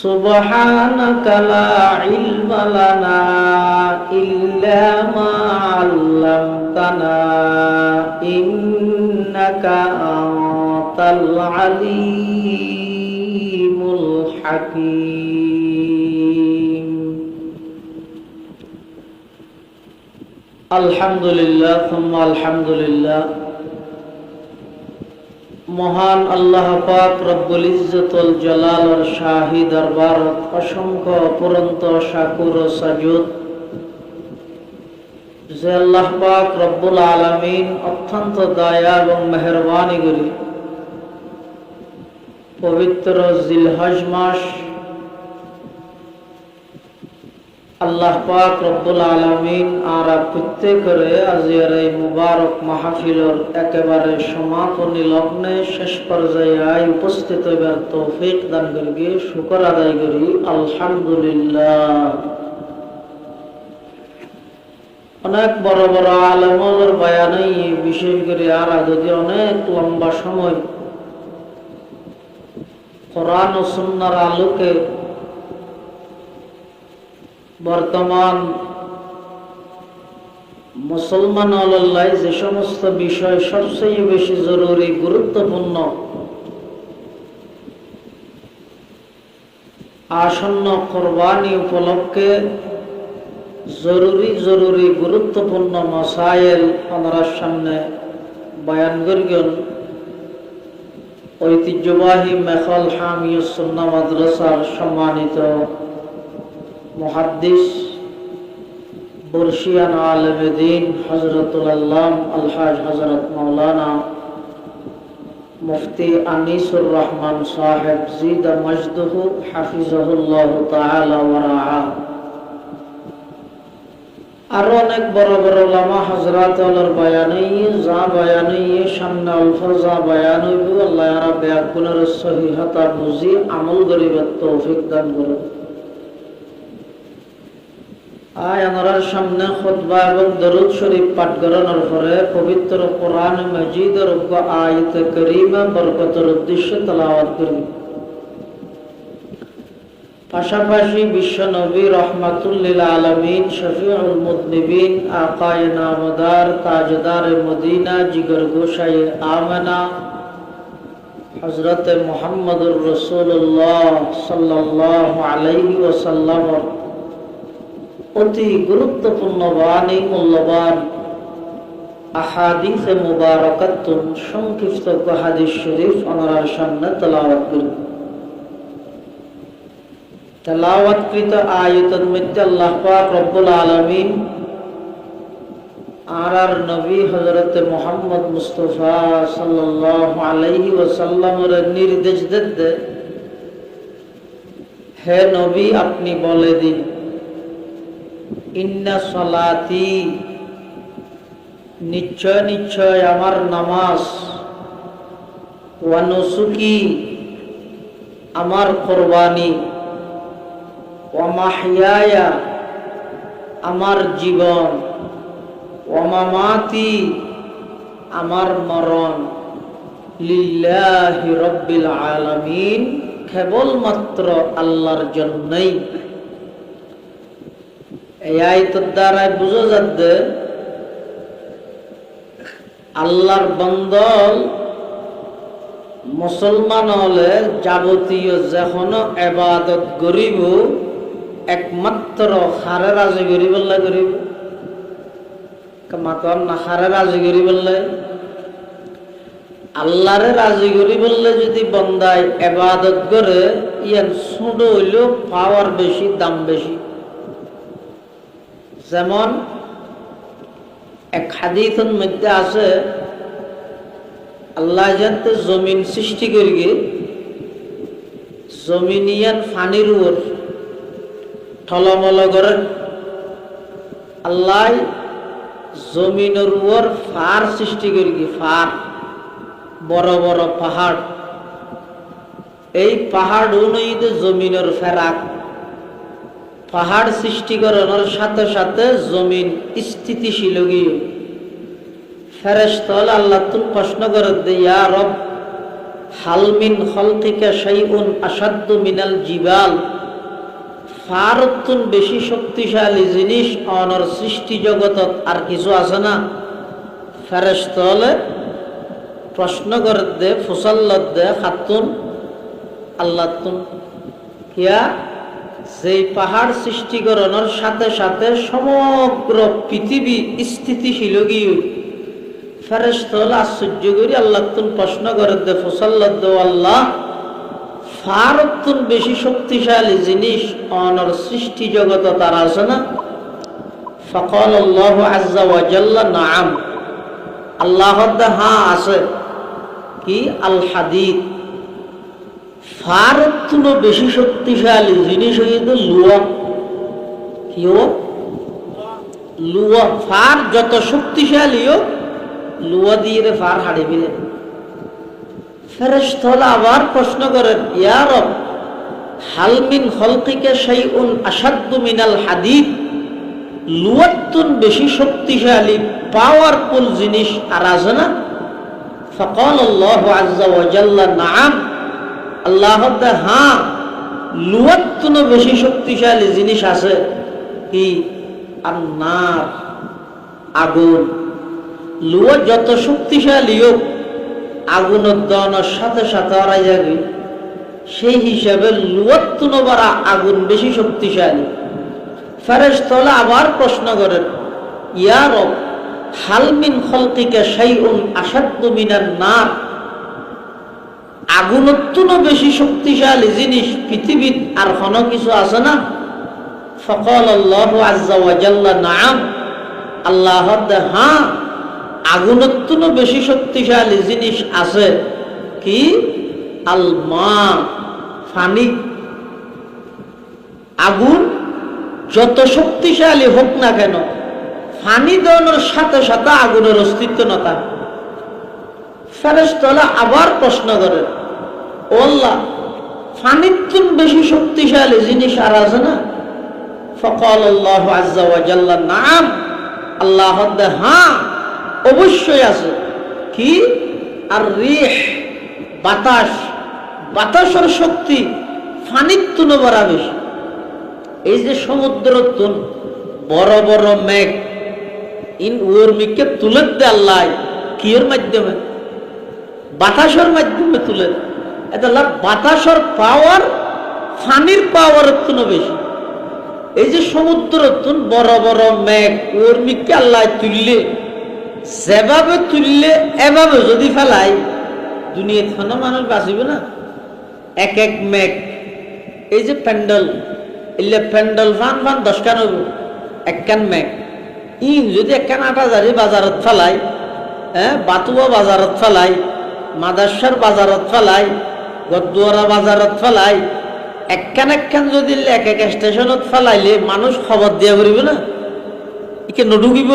سبحانك لا علم لنا إلا ما علمتنا إنك أنت العليم الحكيم. الحمد لله ثم الحمد لله. মহান আল্লাহ পাক রব্বুল ইজ্জতুল জালালের শাহী দরবারত অসংখ্য অপরন্ত শাকুর ও সাজুদ যে আল্লাহ পাক রব্বুল আলামিন অত্যন্ত দয়া এবং মেহেরবানি করি পবিত্র জিলহজ মাস আল্লাহ পাক রব্বুল আলামিন আর প্রত্যেকরে আজিয়ার এই মুবারক মাহফিলের একেবারে সমাপনী লগ্নে শেষ পর্যায়ে উপস্থিত হইবার তৌফিক দান করি, শুকর আদায় করি আলহামদুলিল্লাহ। অনেক বড় বড় আলেমের বয়ানে বিশেষ করে আর যদি অনেক লম্বা সময় কোরআন ও সুন্নাহর আলোকে বর্তমান মুসলমান আল্লাহ যে সমস্ত বিষয় সবচেয়ে বেশি জরুরি গুরুত্বপূর্ণ আসন্ন কোরবানি উপলক্ষে জরুরি গুরুত্বপূর্ণ মাসাইল ওনার সামনে বয়ান করিবেন ঐতিহ্যবাহী মেখল হামিয়ুস সুন্নাহ মাদ্রাসার সম্মানিত মুহাদ্দিস বর্ষিয়ান আলেমে দ্বীন হযরতুল আল্লাম আলহাজ হযরত মাওলানা মুফতি আনিসুর রহমান সাহেব জিদা মজদুহু হাফিজাহুল্লাহু তাআলা ওয়া রাআ। আর অনেক বড় বড় উলামা হযরত ওয়ালার বয়ানে যা বয়ানে সামনে আলফাজা বয়ান হইব আল্লাহ রাব্বে আকুনের সহিহতা বুঝি আমল করিবার তৌফিক দান করুন। আয়ানার সামনে খুতবা এবং দরুদ শরীফ পাঠ করানোর পরে পবিত্র কোরআন মাজিদের আয়াত কারীমা বরকতের উদ্দেশ্যে তেলাওয়াত করি। পাশাপাশি বিশ্ব নবী রহমাতুল লিল আলামিন শফিউল মুযনিবিন আকায়ে নামদার তাজদার মদিনা জিগর গোশায়ে আমেনা হযরত মুহাম্মদুর রাসূলুল্লাহ সাল্লাল্লাহু আলাইহি ওয়াসাল্লাম অতি গুরুত্বপূর্ণ বাণী মূল্যবান আহাদিসে মুবারাকাতুন সংক্ষিপ্ত হাদিস শরীফ ওনার সামনে তেলাওয়াত করি। তেলাওয়াতকৃত আয়াতের মধ্যে আল্লাহ পাক রব্বুল আলামিন আর নবী হযরত মুহাম্মদ মুস্তাফা সাল্লাল্লাহু আলাইহি ওয়াসাল্লামের নির্দেশ দিতে, হে নবী আপনি বলে দিন, ইন্না সালাতি নিশ্চয় নিশ্চয় আমার নামাজ, ওয়া নুসুকি আমার কুরবানি, ওয়া মাহইয়ায়া আমার জীবন, ওয়া মামাতি আমার মরণ, লিল্লাহি রাব্বিল আলামিন কেবলমাত্র আল্লাহর জন্যই। এই আয়াতের দ্বারা বুঝা যাচ্ছে আল্লাহর বান্দা মুসলমান হলে যাবতীয় যে কোনো ইবাদত করিব একমাত্র খারে রাজি করিব করিব, মাতন না খারে রাজি করিব। আল্লাহরে রাজি করি বললে যদি বন্দায় ইবাদত করে, ইয়ার ছোট হইলেও পাওয়ার বেশি, দাম বেশি। যেমন এক হাদিসের মধ্যে আছে, আল্লাহ জানতে জমিন সৃষ্টি করি, জমিনিয়ান ফানির উপর ঠলমল করেন। আল্লাহ জমিনের উপর ফার সৃষ্টি করি, ফার বড় বড় পাহাড়। এই পাহাড় অনুযায়ী জমিনের ফেরাক, পাহাড় সৃষ্টি করানোর সাথে সাথে জমিন স্থিতিশীল গিয়ে ফেরেশতা আল্লাহ তুল প্রশ্ন করে দে, ইয়া রব হাল মিন খালকিকা শাইউন আশাদ্দু মিনাল জিবাল, ফারতুন বেশি শক্তিশালী জিনিস অনর সৃষ্টি জগতত আর কিছু আছে না? ফেরেশতা প্রশ্ন করে দে, ফুসাল্লত দে খাতুন আল্লাহ তুন কিয়া সেই পাহাড় সৃষ্টি করানোর সাথে সাথে সমগ্র পৃথিবী স্থিতিশীল গিয়ে ফেরেশতা আশ্চর্য করি আল্লাহ তুন প্রশ্ন করে দে, ফুসাল্লত দে আল্লাহ ফারতুন বেশি শক্তিশালী জিনিস অনর সৃষ্টি জগত তার আছে না? ফাকাল আল্লাহু আযজা ওয়া জাল্লা নাআম, আল্লাহ হ্যাঁ আছে। কি? আল হাদিদ, ফার তুলো বেশি শক্তিশালী জিনিস হইতে লুয়া। কি হোক? লুয়া। ফার যত শক্তিশালী হোক, লুয়া দিয়ে ফার হাড়ে ফেলে। ফেরেশতা আবার প্রশ্ন করেন, ইয়া রব হাল মিন খালকিকা শাইউন আশাদ্দু মিনাল হাদিদ, লুয়াতুন বেশি শক্তিশালী পাওয়ারফুল জিনিস আর আছে না? ফাকাল আল্লাহু আযজা ওয়া জাল্লা নাআম, আল্লাহ হ্যাঁ লুয়াতুন বেশি শক্তিশালী জিনিস আছে। কি? আন্নার, আগুন। লুয়া যত শক্তিশালী হোক, আগুনের দহনের সাথে সাথে হারাই যাবে। সেই হিসাবে লুয়াতুন বারা আগুন বেশি শক্তিশালী। ফেরেশতা আবার প্রশ্ন করেন, ইয়া রব হাল মিন খালকিকা শাইউন আশাদ্দু মিনান নার, আগুনের তুনো বেশি শক্তিশালী জিনিস পৃথিবীর আর কোনো কিছু আছে না? ফাকাল আল্লাহু আযজা ওয়া জাল্লা নাআম, আল্লাহ হ্যাঁ আগুনের তুনো বেশি শক্তিশালী জিনিস আছে। কি? আল মা, পানি। আগুন যত শক্তিশালী হোক না কেন, পানি দেওয়ানোর সাথে সাথে আগুনের অস্তিত্ব না থাকে। ফেরেশতা আবার প্রশ্ন করেন, ও আল্লাহ পানির তুন বেশি শক্তিশালী জিনিস আর আছে না? ফাকাল আল্লাহু আযজা ওয়া জাল্লা নাআম, আল্লাহ হ্যাঁ অবশ্যই আছে। কি? আর রিহ, বাতাস। বাতাসের শক্তি পানির তুলনায় বেশি। এই যে সমুদ্র তুন বড় বড় মেঘ ওর মেঘকে তুলে দে আল্লাহ কিয়ের মাধ্যমে? বাতাসের মাধ্যমে তুলে। এটা বাতাসের পাওয়ার ফানির পাওয়ারের তুনো বেশি। এই যে সমুদ্র তুন বড় বড় মেঘ ওর মেঘকে আল্লাহ তুললে, যেভাবে তুললে এভাবে যদি ফেলাই দুনিয়া থানা মানুষ বাঁচিবে না। এক এক মেঘ, এই যে প্যান্ডেল, এলে প্যান্ডেল ফান ফান 10 হইব একখান মেঘ। যদি একখান 8,000 বাজারত ফেলাই, বাতুয়া বাজারত ফেলাই, মাদাসার বাজারত ফেলাই, গদ্দুয়ারা বাজারত ফেলাই, একখান একখান যদি এক এক স্টেশনত ফেলাইলে মানুষ খবর দিয়া করিবে না, একে নডুকিব।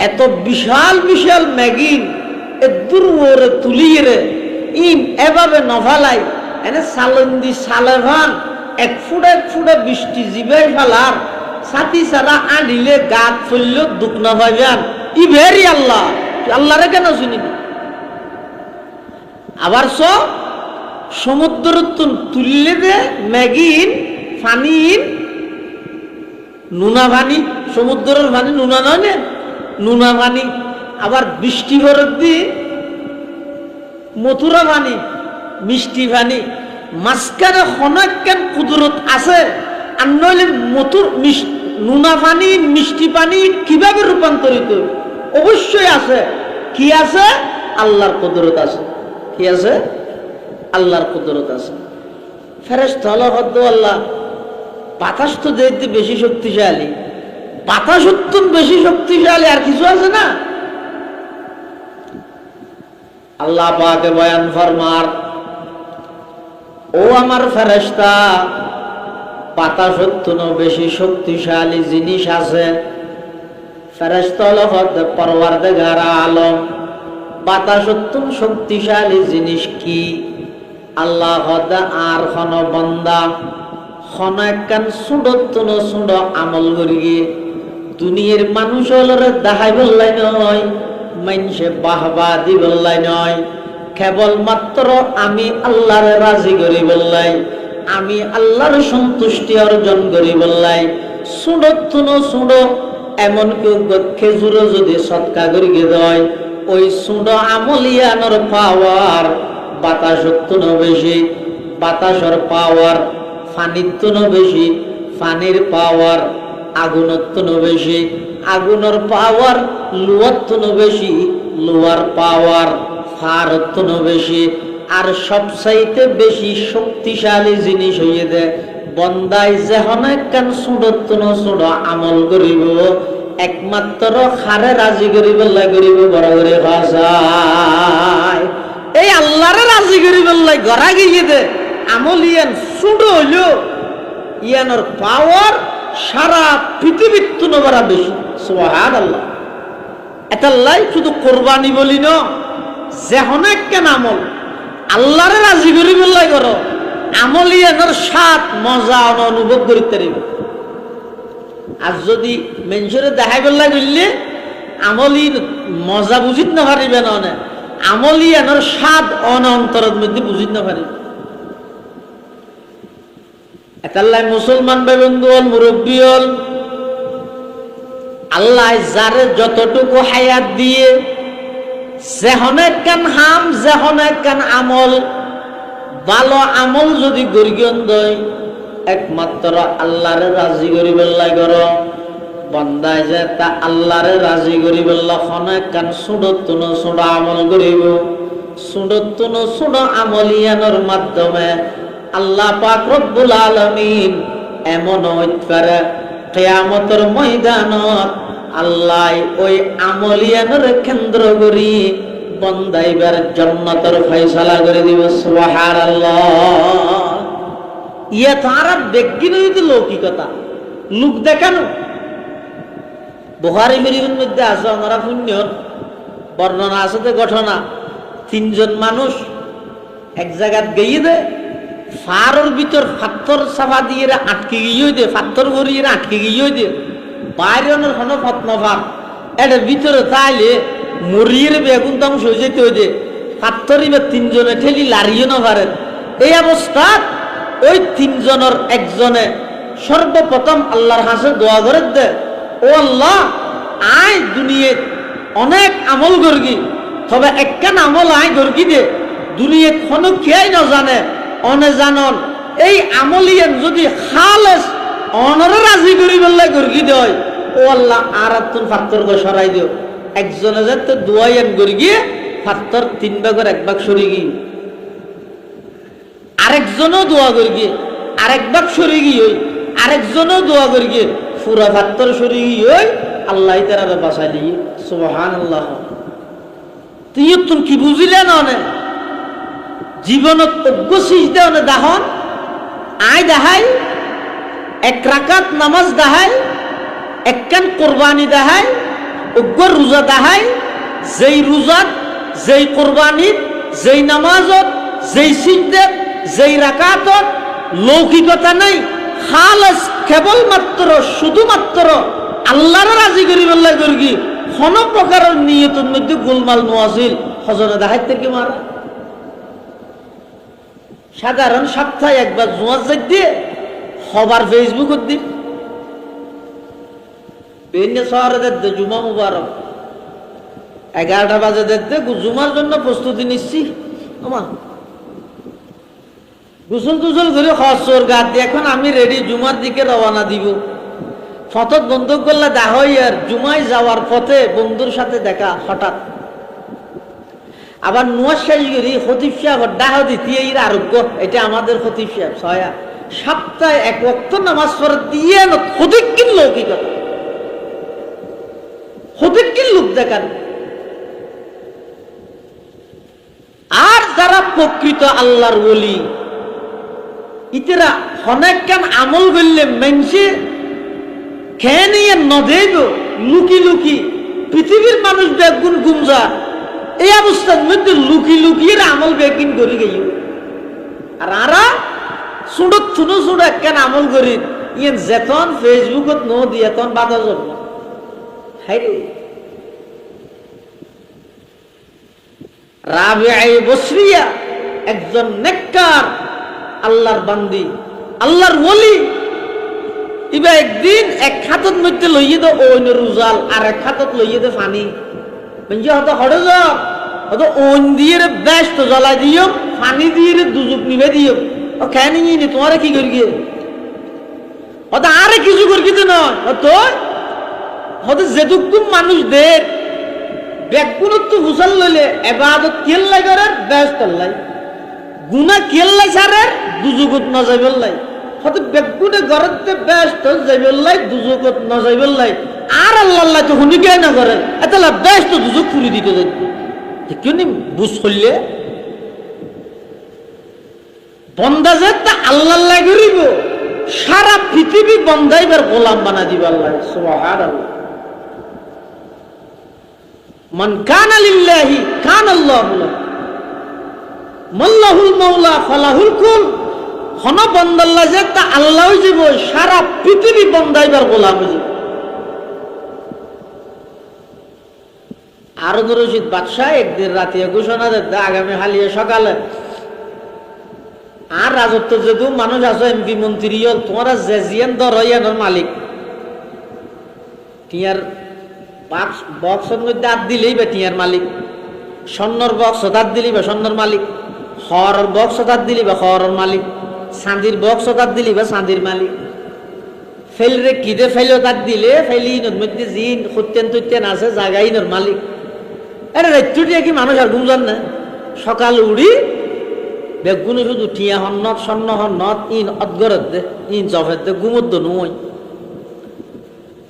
এত বিশাল বিশাল ম্যাগিন দূর ওরে তুলিয়ে রে এভাবে নফালাই এনে সালন্দি সালে ভান 1 ফুট বৃষ্টি জিবাই ফেলার সাথী সারা আনিলে গাত ফেলল দুঃখ না পাইবেন। ই ভেরি আল্লাহ, আল্লাহরে কেন শুনিনি? আবার সমুদ্র তুললে দে ম্যাগিন ফানিন নুনা পানি, সমুদ্রের পানি নুনা নয় না, নুনা পানি। আবার বৃষ্টি ভরের দিন মথুরা পানি, মিষ্টি পানি। মাঝখানে হনাক্যান কুদরত আছে। আর নইলে নুনা পানি মিষ্টি পানি কিভাবে রূপান্তরিত? অবশ্যই আছে। কি আছে? আল্লাহর কুদরত আছে। কি আছে? আল্লাহর কুদরত আছে। ফেরেশতা হলো হদ্দ আল্লাহ। বাতাস তো দেখতে বেশি শক্তিশালী, বাতাস উত্তম বেশি শক্তিশালী, আর কিছু আছে না? আল্লাহ পাকে বয়ান ফরমার, ও আমার ফেরেশতা, বাতাস উত্তম বেশি শক্তিশালী জিনিস আছে। ফেরেশতা হলো হদ্দ পরওয়ারদিগার আলম। বাতাস উত্তম শক্তিশালী জিনিস কি? আল্লাহ হদ্দ আর খন বন্দা খন একখান সুডত্তন সুড আমল করি গিয়ে দুনিয়ার মানুষ হলরে দেখাই বললাই নয়, মানুষে বাহবা দি বললাই নয়, কেবলমাত্র আমি আল্লাহরে রাজি করি বললাই, আমি আল্লাহর সন্তুষ্টি অর্জন করি বললাই। সুডত্তন সুড এমন কেউ খেজুরও যদি সৎকা করি গে দেয়, ওই সুড আমলিয়ানোর পাওয়ার বাতাসত্তন বেশি, বাতাসর পাওয়ার ফানিত্তন বেশি, ফানির পাওয়ার আগুনত্তন বেশি, আগুনের পাওয়ার লুয়াত্তন বেশি, লোয়ার পাওয়ার ফারত্তন বেশি। আর সবচাইতে বেশি শক্তিশালী জিনিস হইয়ে দে বন্দাই যেহন একখান সুডত্তন সুড আমল করিব, একমাত্র খারে রাজি করিব করিব বড় করে ভাষায় এই আল্লাহরে রাজি করিব গড়া গিয়ে দে আমল ইয়ান সুড হইল ইয়ানোর পাওয়ার সারা পৃথিবীর তুলনায় বেশি। সুবহানাল্লাহ। এটা লাই শুধু কোরবানি বলি ন, যেহন একখান আমল আল্লাহরে রাজি করি বললাই করো, আমল ইয়ানোর স্বাদ মজা অনুভব করিতে পারিব। আর যদি মেনসরে দেখাই বললাই বললে আমলি মজা বুঝিত না পারিবে না, আমলি এনার স্বাদ অন্তরের মধ্যে বুঝিত না পারিবে। এটাল্লাই মুসলমান ভাই বন্ধু হল, মুরব্বী হল, আল্লাহ যারে যতটুকু হায়াত দিয়ে যেহন একখান হাম যেহন একখান আমল ভালো আমল যদি গরিগন দয়, একমাত্র আল্লাহরে রাজি করি বললাই কর বন্দায় যে তা আল্লাহরে রাজি করি বললা খন একখান সুডত্তুন সুড আমল করিব। সুডত্তুন সুড আমলিয়ানোর মাধ্যমে আল্লাহ পাক রব্বুল আলামিন এমন হইতে পারে কিয়ামতের ময়দানত আল্লাহ ওই আমলিয়ানোর কেন্দ্র করি বন্দাইবার জান্নাতের ফয়সালা করে দিব। সুবহানাল্লাহ। ইয়া তারা ব্যক্তি নয়, লৌকিকতা লোক দেখানো। বুখারী শরীফের মধ্যে আছে ওনারা পুণ্যর বর্ণনা আছে যে ঘটনা, 3 জন মানুষ এক জায়গাত গিয়ে দে ফারর ভিতর পাথর চাপা দিয়ে আটকে গিয়ে দে, পাথর ভরিয়ে আটকে গিয়ে দে, বাইরের কোনো ফতনফার এটা ভিতরে তাইলে মরিয়ে বেগুন ধ্বংস হয়ে যেতে হয়ে দে, পাথর 3 জনে ঠেলি লাড়িয়ে না পারেন। এই অবস্থা ওই 3 জনের একজনে সর্বপ্রথম আল্লাহর কাছে দোয়া করে দে, ও আল্লাহ আয় দুনিয়াত অনেক আমল করগি, তবে একখান আমল আয় করগি দে দুনিয়াত কোনো খেয়াই না জানে অনে জানন এই আমলিয়ান যদি খালেস অনরে রাজি করি বললে করগি দেয়, ও আল্লাহ আর তুন ফাত্তর করে সরাই দিও। একজনে যাতে দোয়াইয়ান করি গিয়ে ফাত্তর 3 ভাগের 1 ভাগ সরি গিয়ে, আরেকজনও দোয়া করি গিয়ে আরেক ভাগ সরি গিয়ে, আরেকজনও দোয়া করি গিয়ে পুরা ফাত্তর সরি গিয়ে আল্লাহ তারা বাঁচাই দিয়ে। সুবহানাল্লাহ। তুই তুমি কি বুঝিলেন অনে জীবনত অজ্ঞ সিজদা অনে দাহন আয় দেখাই, 1 রাকাত নামাজ দেখাই, একখান কোরবানি দেখাই, অজ্ঞ রোজা দেখাই, যেই রোজাত যেই কোরবানিত যেই নামাজত যেই সিজদাত যেই রাকাতত লৌকিকতা নাই, খালেস কেবলমাত্র শুধুমাত্র আল্লাহর রাজি করি বললে করি, কোন প্রকারের নিয়তের মধ্যে গোলমাল নোয়াছিল হজনে দেখাই থেকে মারা। সাধারণ সপ্তাহে একবার জুমার যাই দিয়ে সবার ফেসবুকত দিন বেনে শহরে দেখতে জুমা মুবারক 11টা বাজে দেখতে জুমার জন্য প্রস্তুতি নিচ্ছি। আমার গুসল টুসল করে খসর গা দিয়ে এখন আমি রেডি জুমার দিকে রওনা দিব। ফতত বন্ধু করলে দেখা আর জুমায় যাওয়ার পথে বন্ধুর সাথে দেখা হঠাৎ, আবার নোয়াশাহী খতিব সাহেব ডাহ দিতে আরোগ্য, এটা আমাদের খতিব সাহেব ছয়া সপ্তাহে 1 ওয়াক্ত নামাজ পড়ে দিয়ে খতিব কিনলো কি কথা, খতিব কিন লোক দেখান। আর যারা প্রকৃত আল্লাহর ওলি ইতেরা অনেক কান আমল করলে মেনসে খেয়ে নিয়ে নদেব লুকি লুকি পৃথিবীর মানুষ বেগুন গুমজা এই অবস্থার মধ্যে লুকি লুকিয়ে আমল বেগিন করে গেল। আর আরা সুডত শুনো শুনো একখান আমল করি ইয়ে যেতন ফেসবুকত ন দিয়ে এতন বাধা জন্ম রাবিআ বসরিয়া একজন নেককার আল্লাহর বান্দি আল্লাহর ওলি, ইবা একদিন 1 হাতত মধ্যে লইয়ে দো ওন রুজাল আর 1 হাতত লইয়ে দে পানি মানে হয়তো হড়ে যা হয়তো ওন দিয়ে ব্যস্ত জ্বালাই দিও পানি দিয়ে দুজুক নিভে দিও ও কেন নি তোমার কি করি গিয়ে হয়তো আরে কিছু করি তো নয় হয়তো হয়তো যেটুকু মানুষ দের ব্যাগুণত্ব হুসাল লইলে এবাদত কেল্লাই করে ব্যস্ত লাই গুনা কেল্লাই সারের দুজুগত না যাইবেল্লাই হয়তো বেগুনে ঘরতে ব্যস্ত যাইবেল্লাই দুজুগত না যাইবেল্লাই আর আল্লাহ তো শুনি কে না করে এতলা ব্যস্ত দুজুগ ফুরি দিতে যাই কেউ নি বুঝ করলে বন্দা যে তা আল্লাহ করিব সারা পৃথিবী বন্দাইবার গোলাম বানা দিব আল্লাহ। সুবহানাল্লাহ। মান কানা লিল্লাহি কানা আল্লাহু লাহু মাল্লাহুল মাওলা ফালাহুল কুল। হন বন্দাল্লাহ যে তা আল্লাহ যাব সারা পৃথিবী বন্দাইবার গোলাম হয়ে যাব। আরো রশিদ বাদশাহ একদিন রাতে ঘোষণা দেয় আগামী হালিয়ে সকালে আর রাজত্ব যেহেতু মানুষ আছে এমপি মন্ত্রী হল তোমরা যে জিয়ান দর হইয়ানোর মালিক টিয়ার বক্সের মধ্যে হাত দিলেই বা টিয়ার মালিক, স্বর্ণর বক্স হাত দিলেই বা স্বর্ণর মালিক, খড়ের বক্স হাত দিলি বা খড়ের মালিক, চাঁদির বক্স হাত দিলি বা চাঁদির মালিক। ফেলরে কিদে ফেলো তার দিলে ফেলিনোর মধ্যে জিন সত্যেন তৈতেন আছে জাগাইনোর মালিক। আরে রাত্রিটিয়া কি মানুষ আর ঘুম যান না সকাল উড়ি বেগুনে শুধু টিয়া হন্নত স্বর্ণ হন্নত ইন অদগরের দে ইন জফের দে ঘুমোদ্দ নয়।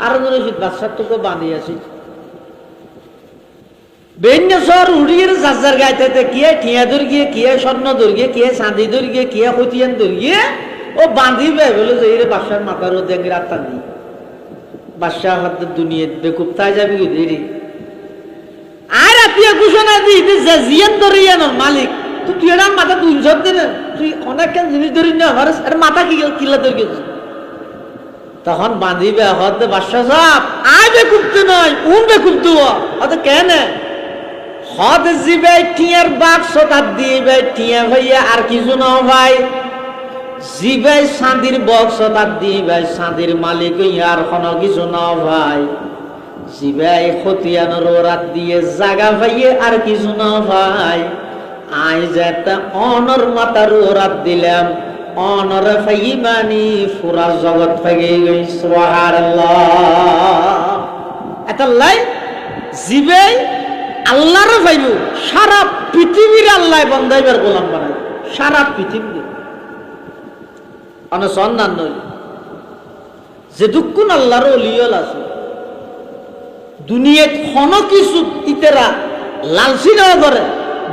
আরো রশিদ বাদশার তোকে বাঁধিয়েছি বেন্যসর উড়িয়ে যার গাইতে কে ঠিয়া দৌড় গিয়ে কে স্বর্ণ দৌড় গিয়ে কে চাঁদি দৌড় গিয়ে কে হতিয়ান দৌড় গিয়ে ও বাঁধিবে বলে যে এর বাদশার মাথার ও দেখে রাত টানি বাদশাহ হাতে দুনিয়া বেকুব তাই যাবি দেরি আর আপিয়া ঘোষণা দিই যে জিয়ান দরিয়ানোর মালিক তুই তুই এর মাথা তুই সব দিন তুই অনেক জিনিস ধরি না আমার মাথা কি কিল্লা দৌড় গেছে। তখন বাঁধিবে হতে বাদশাহ সাহেব আয় বেকুবতে নয় উন বেকুবতে হতে কেন হদ জিবে টিয়ার বাক্স তার দিবে টিয়া ভাইয়া আর কিছু না ভাই জিবাই চাঁদির বক্স তার দিবাই চাঁদির মালিক ইয়ার কোনো কিছু না ভাই, জিবাই খতিয়ানোর রাত দিয়ে জাগা ভাইয়ে আর কিছু না ভাই। আই যে একটা অনর মাতার রাত দিলাম, অনরে ফাইবানি পুরা জগৎ ফাইগে গই। সুবহানাল্লাহ। এটা লাই জিবাই আল্লাহরে পাইব, সারা পৃথিবীর আল্লাহ বন্দাইবার গোলাম বানাই, সারা পৃথিবী সন্ধান নই যে দুঃখুন আল্লাহর অলিয়ল আছে দুনিয়াত খন কিছু ইতেরা লালসি না করে,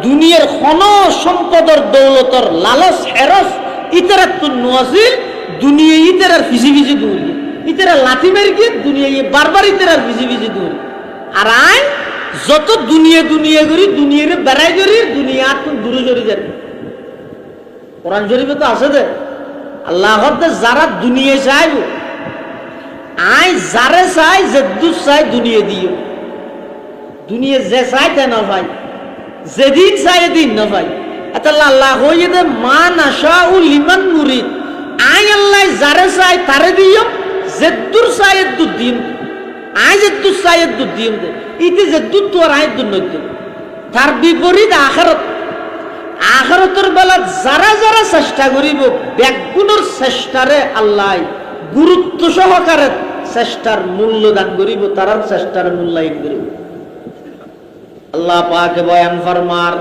দুনিয়ার খন সম্পদর দৌলতর লালস হেরস ইতেরা তো নোয়াছিল, দুনিয়া ইতেরার ভিজি ভিজি দৌড়ি, ইতেরা লাথি মারি গিয়ে দুনিয়া বারবার ইতেরার ভিজি ভিজি দৌড়ি। আর আই যত দুনিয়া দুনিয়া করি, দুনিয়ারে বেড়াই করি, দুনিয়া দূরে চলে যাবে। কোরআন শরীফে তো আছে দে আল্লাহ যারা দুনিয়া চাইব, আই যারে চাই যেদুর চাই দুনিয়া দিও, দুনিয়া যে চাই তে না ভাই, যেদিন চাই এদিন না ভাই। এটা আল্লাহ হয়ে দে মা নাশা ও লিমান মুরিদ, আই আল্লাহ যারে চাই তারে দিও, যেদুর চাই এদুর দিম, আই যেদুর চাই এদুর দিম দে। ইতে যেদুর তো আর আই দূর নইত। তার বিপরীত আখিরাত, আখিরাতের বেলা যারা যারা চেষ্টা করিব ব্যাগুণের চেষ্টারে আল্লাহ গুরুত্ব সহকারে চেষ্টার মূল্য দান করিব, তারা চেষ্টার মূল্যায়ন করিব। আল্লাহ পাক বয়ান ফরমার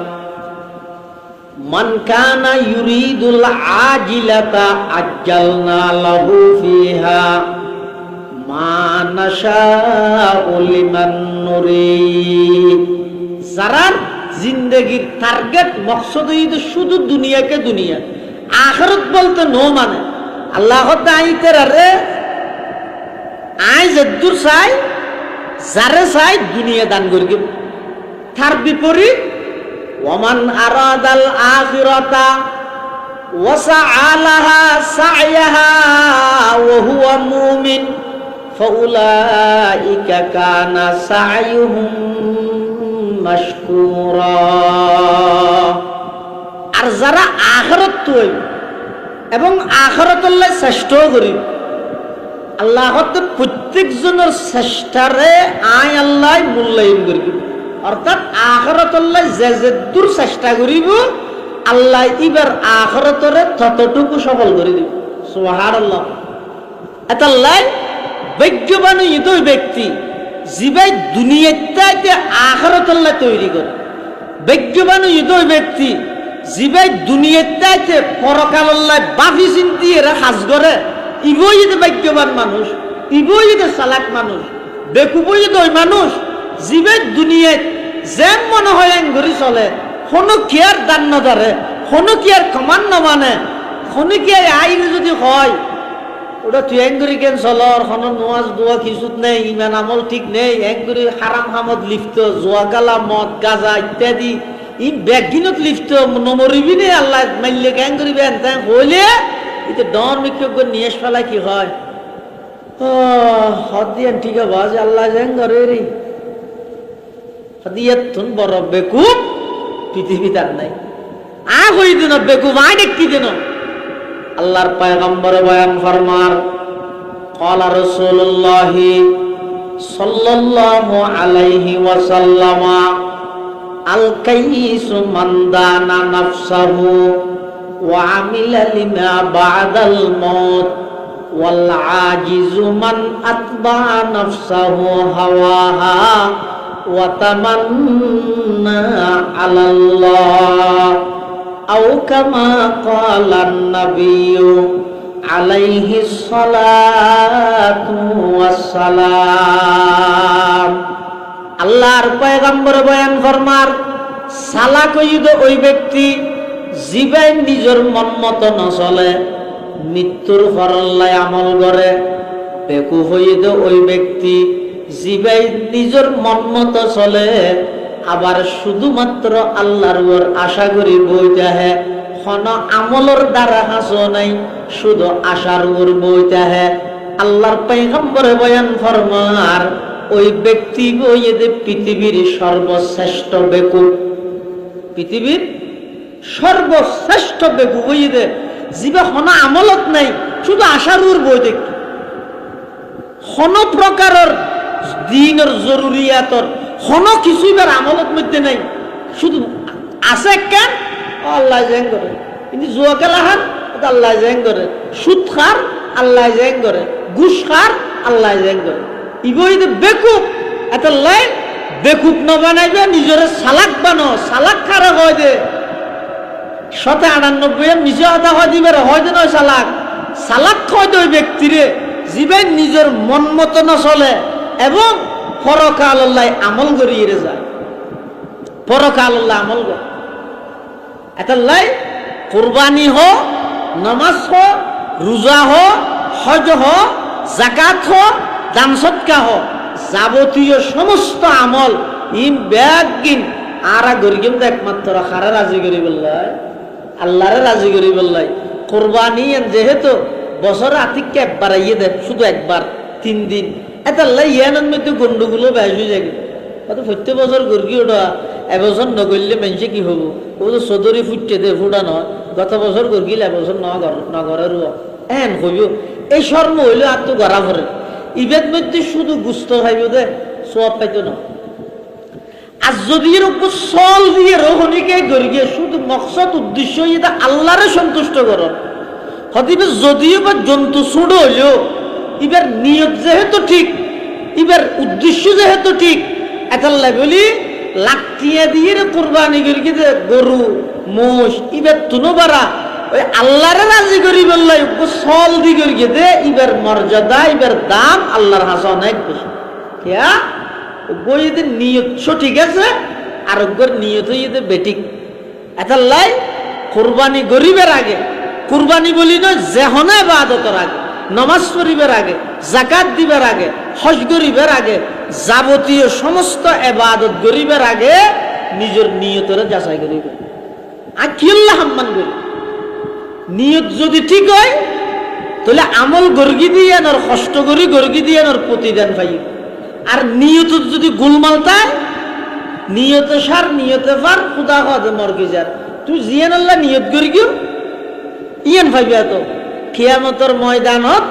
মান কানা ইউরিদুল আজিলাতা আজ্জালনা লাহু ফিহা মা নাশাউ লিমান নুরিদ। যারা জিন্দগির টার্গেট মকসদ শুধু দুনিয়াকে দুনিয়া, আখিরাত বলতে নো মানে আল্লাহ আইতে রে আই যদ্দুর চাই যারে চাই দুনিয়া দান করি। তার বিপরীত ওমান আরাদাল আখিরাতা ওয়া সাআলাহা সা'য়াহা ওয়া হুয়া মুমিন ফাউলাইকা কানা সা'য়ুহুম মাশকুরা। আর যারা আখিরাত তৈব এবং আখিরাতুল্লাহ চেষ্টা করি, আল্লাহ প্রত্যেকজনের চেষ্টারে আই আল্লাহ মূল্যায়ন করিব। অর্থাৎ আখিরাতুল্লাহ যে যে দূর চেষ্টা করিব আল্লাহ এবার আখিরাতরে ততটুকু সফল করে দিব। সুবহানাল্লাহ। এটা লাই ভাগ্যবান ওই ব্যক্তি যিবাই দুনিয়াতে আখিরাতুল্লাহ তৈরি করে, ভাগ্যবান ওই ব্যক্তি যিবাই দুনিয়াতে পরকালল্লাহ বাফি চিন্তি এরা সাজ করে। ইবই যে ভাগ্যবান মানুষ, ইবই যে চালাক মানুষ, বেকুবই যে ওই মানুষ যিবাই দুনিয়াত যেন মনে হয় এন ঘুরি চলে, কোনো কি আর দান না ধরে, কোনো কি আর কমান না মানে, কোনো কি আর আইন যদি হয় ওটা তুই এঙ্গুরি কেন চলর, কোনো নোয়াজ দোয়া কিছুত নেই, ইমান আমল ঠিক নেই, এঙ্গুরি হারাম হামদ লিপ্ত, জোয়া গালা মদ গাজা ইত্যাদি ই ব্যাগিনত লিপ্ত, নমরিবি নে আল্লাহ মাইলে কেন করিবে এন হইলে এটা ডর বিক্ষোভ নিয়ে ফেলা কি হয়। হদ দিয়ে ঠিক আছে আল্লাহ যেন করে রে হদিয়াত তুন বড় বেকুব পৃথিবী তার নাই। আ হই দিন বেকুব আই দেখি দিন আল্লাহর পয়গম্বর বয়ান ফরমার ক্বালা রাসূলুল্লাহ সাল্লাল্লাহু আলাইহি ওয়াসাল্লাম আল কাইসু মান দানা নাফসাহু ওয়া আমিলা লিমা বা'দাল মাউত ওয়াল আজিজু মান আতবা নাফসাহু হাওয়াহা ওয়া তামান্না আলাল্লাহ আও কামা ক্বালান নাবিয়্যু আলাইহিস সালাতু ওয়াস সালাম। আল্লাহর পয়গম্বর বয়ান ফরমার সালাক হইদ ওই ব্যক্তি জিবাই নিজের মন মতো ন চলে, মৃত্যুর ফরল্লাই আমল করে। বেকুফ হইদ ওই ব্যক্তি জিবাই নিজের মন মতো চলে, আবার শুধুমাত্র আল্লাহর উপর আশা করি বইতে হে, কোনো আমলের দ্বারা হাসো নাই, শুধু আশার উপর বইতে হে। আল্লাহর পয়গম্বর বয়ান ফরমার ওই ব্যক্তি বইয়ে পৃথিবীর সর্বশ্রেষ্ঠ বেকুব, পৃথিবীর সর্বশ্রেষ্ঠ বেকুব বইয়ে জিবা হনা আমলত নাই, শুধু আশারুর বই দেখি হন প্রকারের দিনের জরুরিয়াতর হন কিছুইবার আমলত মধ্যে নাই, শুধু আছে কেন আল্লাহ জেং করে, কিন্তু জুয়া খেলাহান আল্লাহ জেং করে, সুদ খার আল্লাহ জেং করে, ঘুষ খার আল্লাহ জেং করে। ইবই বেকুব এত লাই বেকুব ন বানাইবে নিজের সালাক বানো, সালাক খারে হয় দে 98 নিজে হতা হয় দিবে হয় দে নয় সালাক, সালাক হয় দে ওই ব্যক্তিরে জীবে নিজের মন মতো না চলে এবং পরকাল আল্লাহ আমল করিয়ে যায়, পরকাল আল্লাহ আমল করে। এত লাই কুরবানি হো, নামাজ হো, রোজা হো, হজ হো, যাকাত হো, দান সদকা হো, যাবতীয় সমস্ত আমল ইম ব্যাগিন আরা গরিগিম তো একমাত্র খারা রাজি করি বললাই, আল্লাহরে রাজি করি বললাই। কোরবানি যেহেতু বছর আতিককে একবার আইয়ে দেয়, শুধু একবার 3 দিন, এটা লাই ইয়ানোর মধ্যে গন্ডগুলো বেশ হয়ে যায়। অত প্রত্যেক বছর গর্গি ওঠা এবছর নগরলে মানুষে কি হবো, ও তো চৌধুরী ফুটতে দে ফুটা নয়, গত বছর গর্গিল এবছর নগরের এন হইব, এই শর্ম হইলে আর তো গড়া ভরে ইবেদ মধ্যে শুধু গুস্ত খাইব দে সব পাইতো না। আর যদি এরকম চল দিয়ে রোহনীকে গর্গিয়ে শুধু মকসদ উদ্দেশ্য এটা আল্লাহরে সন্তুষ্ট করো, হতিবে যদিও বা জন্তু ছোট হইলেও এবার নিয়ত যেহেতু ঠিক, এবার উদ্দেশ্য যেহেতু ঠিক, এটাল্লাই বলি লাঠিয়া দিয়ে কোরবানি করি যে গরু মোষ এবার তুনো বাড়া ওই আল্লাহরে রাজি করি বললাই সল দি করি দে, এবার মর্যাদা এবার দাম আল্লাহর হাসা অনেক বেশি। কেয়া বইদের নিয়ত সঠিক আছে আর ওর নিয়ত হইতে বেঠিক। এটাল্লাই কোরবানি গরিবের আগে, কুরবানি বলি নয় যেহনে ইবাদতের আগে, নমাজ পড়িবার আগে, যাকাত দিবার আগে, হজ করিবার আগে, যাবতীয় সমস্ত ইবাদত করিবার আগে নিজের নিয়তরে যাচাই করিবে। আর কি আল্লাহ সম্মান করি নিয়ত যদি ঠিক হয় তাহলে আমল গর্গি দিয়ে আর কষ্ট করি গর্গি দিয়ে আর প্রতিদান পাই। আর নিয়ত যদি গোলমাল তাই নিয়তে সার নিয়তে পার খুদা খাওয়া মরকে যার তুই জিয়ান আল্লাহ নিয়ত করি গিয়ে ইয়ান ভাবিয়া তো কিয়ামতের ময়দানত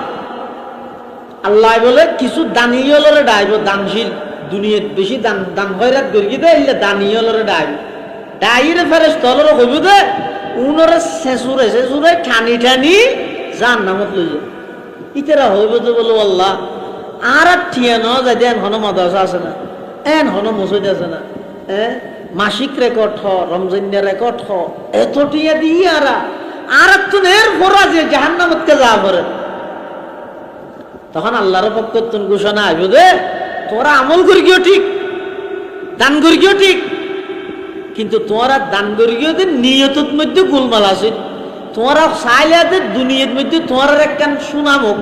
আল্লাহ বলে কিছু দানিয়লরে ডাইব, দানশীল দুনিয়াত বেশি দান দান হয়রাত গর্গি দে ইলে দানিয়লরে ডাইব, ডাইরে ফেরেশতালরে কইব দে উনরে শেষুরে ঠানি ঠানি জাহান্নামত লই যায়। ইতারা হইব তো বলো আল্লাহ আর ঠিয়া ন যাই দেন হন মাদ্রাসা আছে না, এন হন মসজিদ আছে না, মাসিক রেকর্ড হ, রমজানিয়া রেকর্ড হ, এত টিয়া দিই আর একটু এর পরা যে জাহান্নামতকে যা করে তখন আল্লাহর পক্ষ তুন ঘোষণা আসব দে তোরা আমল করি গিয়েও ঠিক, দান করি গিয়েও ঠিক, কিন্তু তোরা দান করি গিয়েও নিয়তর মধ্যে গোলমাল আছে। তোরা চাইলে দুনিয়ার মধ্যে তোমার একটা সুনামক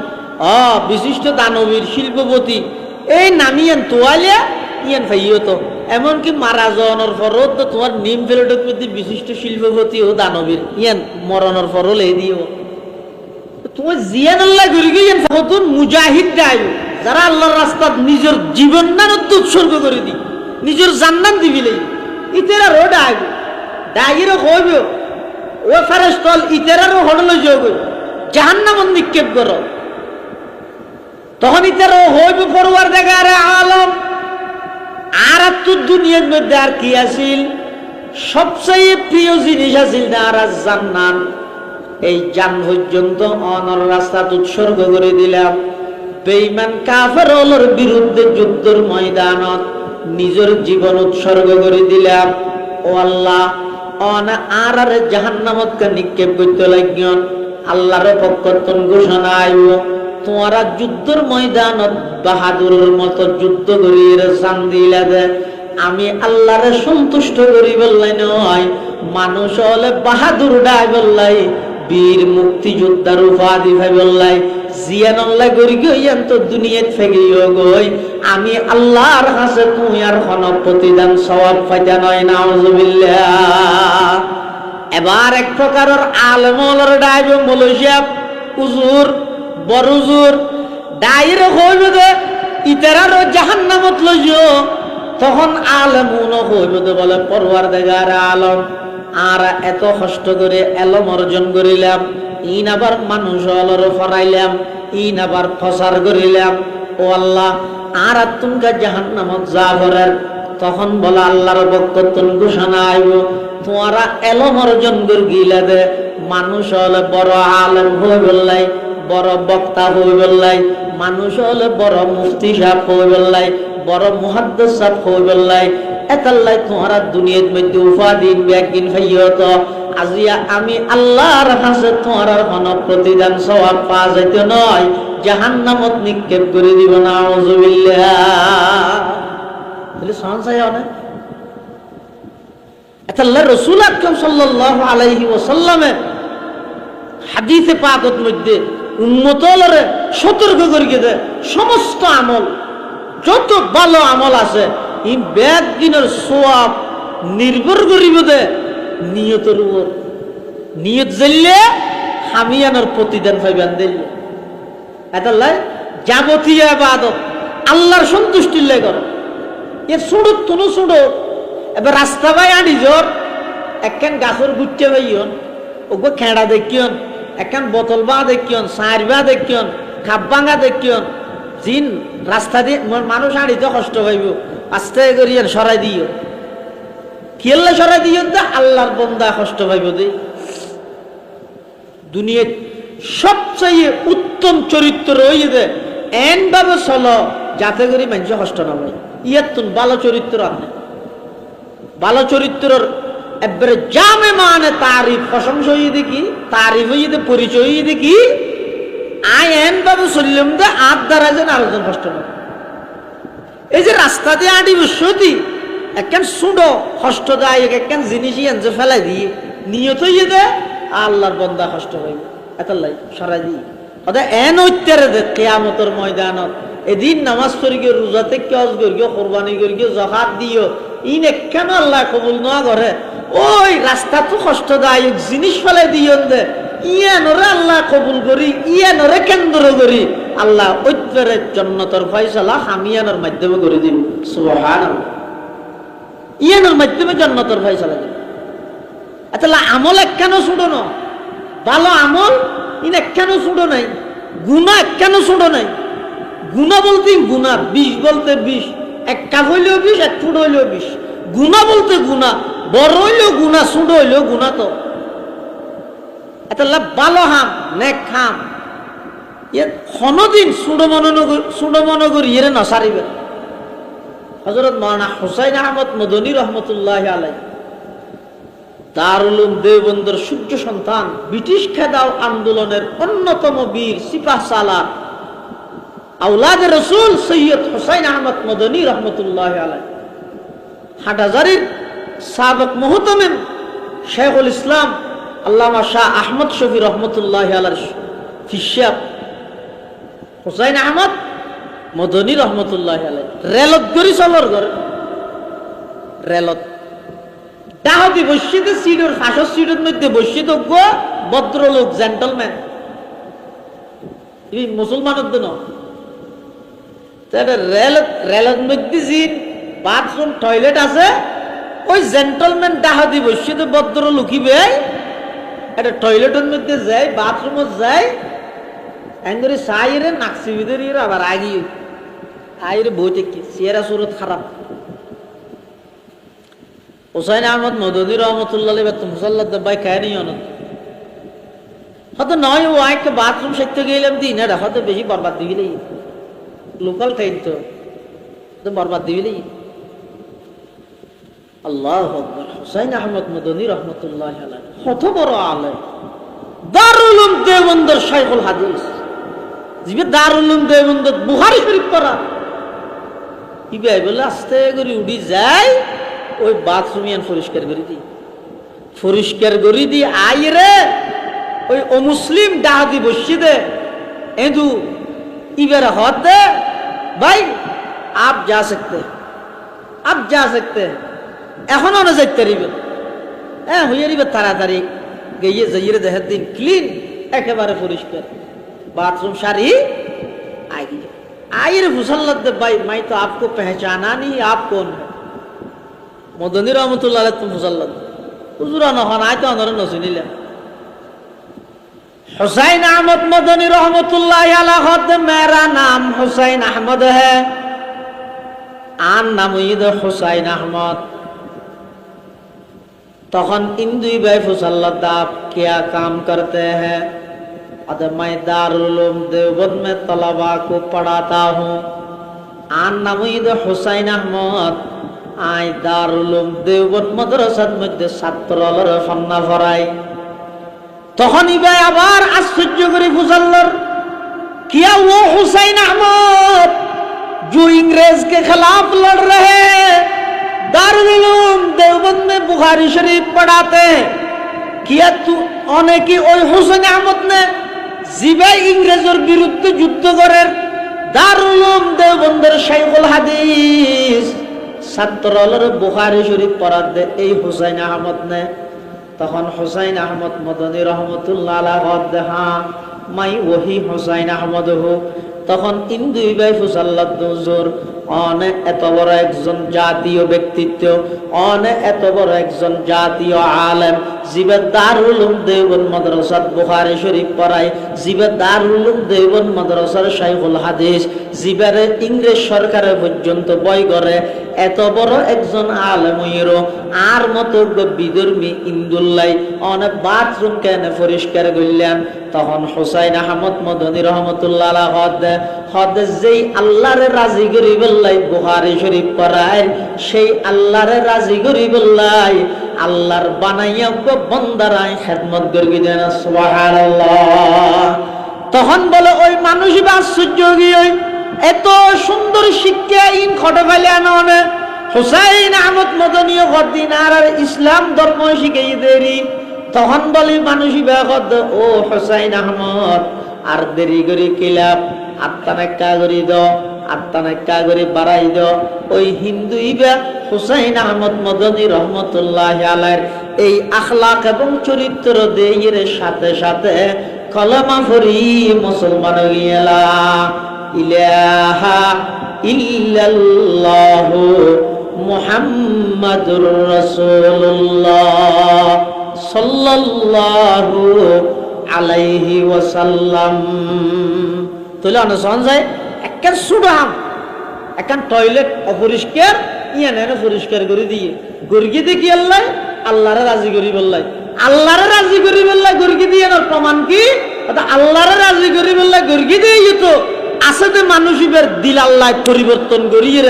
বিশিষ্ট দানবীর শিল্পপতি এই নামিয়ান তোয়ালিয়া ইয়ান ভাইও তো এমনকি মারা যাওয়ানোর পরও তো তোমার নিম ফেরটের মধ্যে বিশিষ্ট শিল্পপতি ও দানবীর ইয়ান মরণের পরও লে দিও তোমার জিয়ান আল্লাহ করি গিয়ে নতুন মুজাহিদ ডাইব যারা আল্লাহর রাস্তা নিজের জীবন না উৎসর্গ করে দি নিজের জান্নাত দিবিলে ইতেরা রো ডাইব ডাইরও হইব ও ফেরেশতাল ইতেরারও হড়ল যোগ জাহান্নামে নিক্ষেপ করো তখন ইতেরা হইব পরওয়ারদিগার আলম। আর তো দুনিয়ার মধ্যে আর কি আছিল সবচেয়ে প্রিয় জিনিস আছিল না আর জান্নাত, এই জান পর্যন্ত অনর রাস্তা উৎসর্গ করে দিলাম। বেঈমান কাফেরদের বিরুদ্ধে যুদ্ধের ময়দানত নিজের জীবন উৎসর্গ করে দিলাম। ও আল্লাহ অনা আর জাহান্নামতকে নিক্ষেপ করতে লাগিয়ন আল্লাহর পক্ষ থেকে ঘোষণা আইব তোমরা যুদ্ধের ময়দানত বাহাদুরের মতো যুদ্ধ করিয়ে সান দিলা দে আমি আল্লাহরে সন্তুষ্ট করি বললাই নয় মানুষ হলে বাহাদুর ডাই বললাই বীর মুক্তিযোদ্ধার উপাধি ভাই বললাই জিয়ান আল্লাহ করি গইয়ান তো দুনিয়াত ফেগিও গই আমি আল্লাহর কাছে তুমি আর কোন প্রতিদান সওয়াব পাইতা নয় নাউজুবিল্লাহ। এবার এক প্রকারের আলেমর ডাইব মালয়েশিয়া হুজুর বড় হুজুর ডাইরে হইব দে ইতারারও জাহান্নামত লইও তখন আলেমুন হইব দে বলে পরওয়ারদিগার আলম আর এত কষ্ট করে এলম অর্জন করিলাম ইন আবার মানুষ হলর ফরাইলাম, ইন আবার ফসার করিলাম। ও আল্লাহ, আর তুমকা জাহান্নামত যা করার। তখন বলা আল্লাহর বক্তব্য ঘোষণা আইব, তোমারা এলম অর্জন করে গিলা দে। মানুষ হলে বড় আলেম হয়ে বললাই, বড় বক্তা হয়ে বললাই, মানুষ হলে বড় মুফতি সাহেব হয়ে বললাই, বড় মুহাদ্দিস সাহেব হয়ে বললাই। এতাল্লাই তোমারা দুনিয়ার মধ্যে উপাদিন ব্যাগিন ফাইয়ত। আজিয়া আমি আল্লাহর কাছে তোমার কোন প্রতিদান সওয়াব পাওয়া যাইতে নয়, জাহান্নামত নিক্ষেপ করে দিব। নাউযুবিল্লাহ। তাহলে সহনসাই অনেক আল্লাহ রাসূল আকরাম সাল্লাল্লাহু আলাইহি ওয়াসাল্লামের হাদিসে পাকের মধ্যে উম্মতরে সতর্ক করে দেয়, সমস্ত আমল যত ভালো আমল আছে এই ব্যাগ দিনের সওয়াব নির্ভর করিব দে নিয়তের উপর। নিয়ত জ্বললে হামিয়ানোর প্রতিদান পাইবেন দিলে। এটাল্লাই যাবতীয় ইবাদত আল্লাহর সন্তুষ্টির লাই করো। এর সুড়ত তুনো সুড়ো এবার রাস্তা বাই আনি জোর একখান গাছর গুচ্ছে পাইয়ন, ওগো খেড়া দেখিয়ন, একখান বোতল বা দেখিয়ন, সার বা দেখিয়ন, খাপ ভাঙা দেখিয়ন। জিন রাস্তা দিয়ে মানুষ আনিতে কষ্ট পাইব, আস্তে করিয়ে সরাই দিও। কেল্লা সরাই দিও তো আল্লাহর বন্দা কষ্ট পাইব। দে দুনিয়ার সবচেয়ে উত্তম চরিত্র রয়েছে এন ভাবে চলো যাতে করে মানুষ কষ্ট না পায়। ইয়ার তুন ভালো চরিত্র আপনি ভালো চরিত্রর একবারে জামে মানে তারিফ প্রশংসা হয়ে দেখি, তারিফ হয়ে পরিচয় হয়ে দেখি। আই এন ভাবে চললাম দে আর দ্বারা যেন আরেকজন কষ্ট না। এই যে রাস্তা দিয়ে আটি বসতি একখান সুডো কষ্টদায়ক একখান জিনিসই এনজে ফেলাই দিয়ে নিয়ত হয়ে দে আল্লাহর বন্দা কষ্ট হইব। এতাল্লাই সরাই দিই ওদের এন ঐত্যারে দে কিয়ামতের ময়দানত এদিন নামাজ পড়ি গিয়ে, রোজা থেকে হজ করি গিয়ে, কোরবানি করি গিয়ে, যাকাত দিও, ইন কেন আল্লাহ কবুল না করে। ওই রাস্তা তো কষ্টদায়ক জিনিস ফেলাই দিও দে ইয়ানরে আল্লাহ কবুল করি, ইয়ানরে কেন্দ্র করি আল্লাহ ঐত্যারে জান্নাতের ফয়সালা হামিয়ানোর মাধ্যমে করে দিন। সুবহানাল্লাহ। ইয়ানোর মাধ্যমে জান্নাতের ফয়সালা দিন। তাহলে আমল একখান ছুটো না, ভালো আমল ইন একখান ছুটো নাই, গুণা একখান ছুটো নাই। গুণা বলতে গুণা 20 বলতে 20, এক কাপ হইলেও 20, এক ফুট হইলেও 20। গুণা বলতে গুণা, বড় হইলেও গুণা, ছোট হইলেও গুণা। তো এটা ভালো হাম নেক খাম কোনদিন ছোট মনে করি এর নসারিবে। হযরত মাওলানা হুসাইন আহমদ মদনী রহমতুল্লাহ আলাইহি দারুল উলুম দেওবন্দের সূর্য সন্তান, ব্রিটিশ খেদাও আন্দোলনের অন্যতম বীর সিপাহ সালার আওলাদে রসুল সৈয়দ হুসাইন আহমদ মদনী রহমতুল্লাহ আলাইহি হাটহাজারীর সাবেক মুহতামিম শেখুল ইসলাম আল্লামা শাহ আহমদ শফি রহমতুল্লাহ আলাইহি ফিশাব হুসাইন আহমদ মদনী রহমতুল্লাহ আলাইহি রেলত গড়ি চলর ঘর রেলত ডাহতি বসিতে সিটের ফাঁসর সিটের মধ্যে বসিত ভদ্রলোক জেন্টলম্যান এই মুসলমানের জন্য রেলের মধ্যে যে বাথরুম টয়লেট আছে ওই জেন্টলম্যান ডাহাতি বসিত ভদ্র লুকিবে একটা টয়লেটের মধ্যে যায়, বাথরুমত যায়, এঙ্গরি সাইরে নাকসি ভিতরে আবার আগিয়ে আইরে বইতে কি চেহারা সুরত খারাপ। হুসাইন আহমদ মদনী রহমতুল্লাহ মুসাল্লাহ ভাই খায় নি অনত হয়তো নয় ও আইকে বাথরুম সেরতে গেলাম দিন এটা হয়তো বেশি বরবাদ দিবিলেই লোকাল ট্রেন তো বরবাদ দিবিলেই। আল্লাহু আকবার। হুসাইন আহমদ মদনী রহমতুল্লাহ আলাইহি কত বড় আলেম, দারুল উলুম দেওবন্দের শাইখুল হাদিস, জিবে দারুল উলুম দেওবন্দের বুখারী শরীফ পড়া কি ভাই বলে আস্তে করে উঠি যায় ওই বাথরুম ইয়ান পরিষ্কার করে দি আই রে ওই অমুসলিম ডাহাতি বসি দে এদু ইবের হতে ভাই আপ যা সকতে এখনো না যাইতে পারিবেন। হ্যাঁ হইয়া দিবে তাড়াতাড়ি গিয়ে যাইয়ে দেহের দিন ক্লিন একেবারে পরিষ্কার বাথরুম সারি আইরে মুসাল্লাত দে ভাই মাই তো আপকো পহচানা नहीं आप कौन है। মদনী রহমতুল্লাহ আলাইহি মুসাল্লাত হুজুরা নহন আই তো আনরে নসিনিলা हुसैन अहमद मदनी रहमतुल्लाह अलैह मेरा नाम हुसैन अहमद है, आन नाम हुसैन अहमद। तखन इन दुई भाई फुसल्लत आप क्या काम करते हैं? मैं दारुल उलूम देवबंद में तलबा को पढ़ाता हूँ। आन नाम हुसैन अहमद, आई दारुल उलूम देवबंद मद्रासार मध्य ছাত্রদের फन्ना फराई। तखन इबाई आबार आश्चर्य करे फुसल्लर, क्या वो हुसैन अहमद जो इंग्रेज के खिलाफ लड़ रहे हैं, दारुल उलूम देवबंद में बुखारी शरीफ पढ़ाते हैं, किया तू অনেকে ওই হুসেন আহমদ ने জিবাই ইংরেজের বিরুদ্ধে যুদ্ধ করেন, দারুল উলূম দেওবন্দের শাইখুল হাদিস ছাত্রদের বুখারী শরীফ পড়াতে এই হুসেন আহমদ ने। তখন হুসেন আহমদ মদনী রহমতুল্লাহ আলাইহি হ্যাঁ मैं वही हुसैन अहमद हूँ। তখন ইন দুই ভাই ফুসাল্লাত হুজুর অনেক এত বড় একজন জাতীয় ব্যক্তিত্ব, অনেক এত বড় একজন জাতীয় আলেম, জিবে দারুল উলূম দেওবন্দ মাদ্রাসাত বুখারী শরীফ পড়ায়, জিবে দারুল উলূম দেওবন্দ মাদ্রাসার শাইখুল হাদিস, জিবারে ইংরেজ সরকারে পর্যন্ত বই করে, এত বড় একজন আলেম হইরো আর মতো বিধর্মী ইন্দুল্লাই অনেক বাথরুম কেন পরিষ্কার করলেন। তখন হুসেন আহমদ মদনী রহমতুল্লাহ আলাইহি হদ যেই আল্লাহরে রাজি করি বললাই বুখারী শরীফ পড়ায়, সেই আল্লাহরে রাজি করি বললাই আল্লাহর বানাইয়া বন্দারায় খেদমত করি দেন। সুবহানাল্লাহ। তখন বলে ওই মানুষই বা আশ্চর্য গিয়ে এত সুন্দর শিক্ষা ইন খটে ফেলে আনে হুসেন আহমদ মদনী হদ্দিন আর ইসলাম ধর্ম শিখাই দেরি। তখন বলি মানুষই বেখদ ও হুসেন আহমদ আর দেরি করে কিলাপ, আত্মানেক্কা করি দ, আত্মানেক্কা করে বাড়াই দ। ওই হিন্দু ইবা হুসেন আহমদ মদনী রহমতুল্লাহ আলাইহির এই আখলাক এবং চরিত্র দেয়ের সাথে সাথে কলমা পড়ি মুসলমান হয়ে গেলা। ইলাহা ইল্লাল্লাহু মুহাম্মাদুর রাসূলুল্লাহ সাল্লাল্লাহু আলাইহি ওয়াসাল্লাম। তাহলে অনুসরণ যায় একখান সুডাম একখান টয়লেট অপরিষ্কার ইয়ানে পরিষ্কার করে দিয়ে গর্গি দেখি আল্লাহ আল্লাহরে রাজি করি বললাই, আল্লাহরে রাজি করি বললাই গর্গি দিয়ে না প্রমাণ কি? আল্লাহরে রাজি করি বললাই গর্গি দিয়ে তো আসলে মানুষ ইবার দিল আল্লাহ পরিবর্তন করিয়ে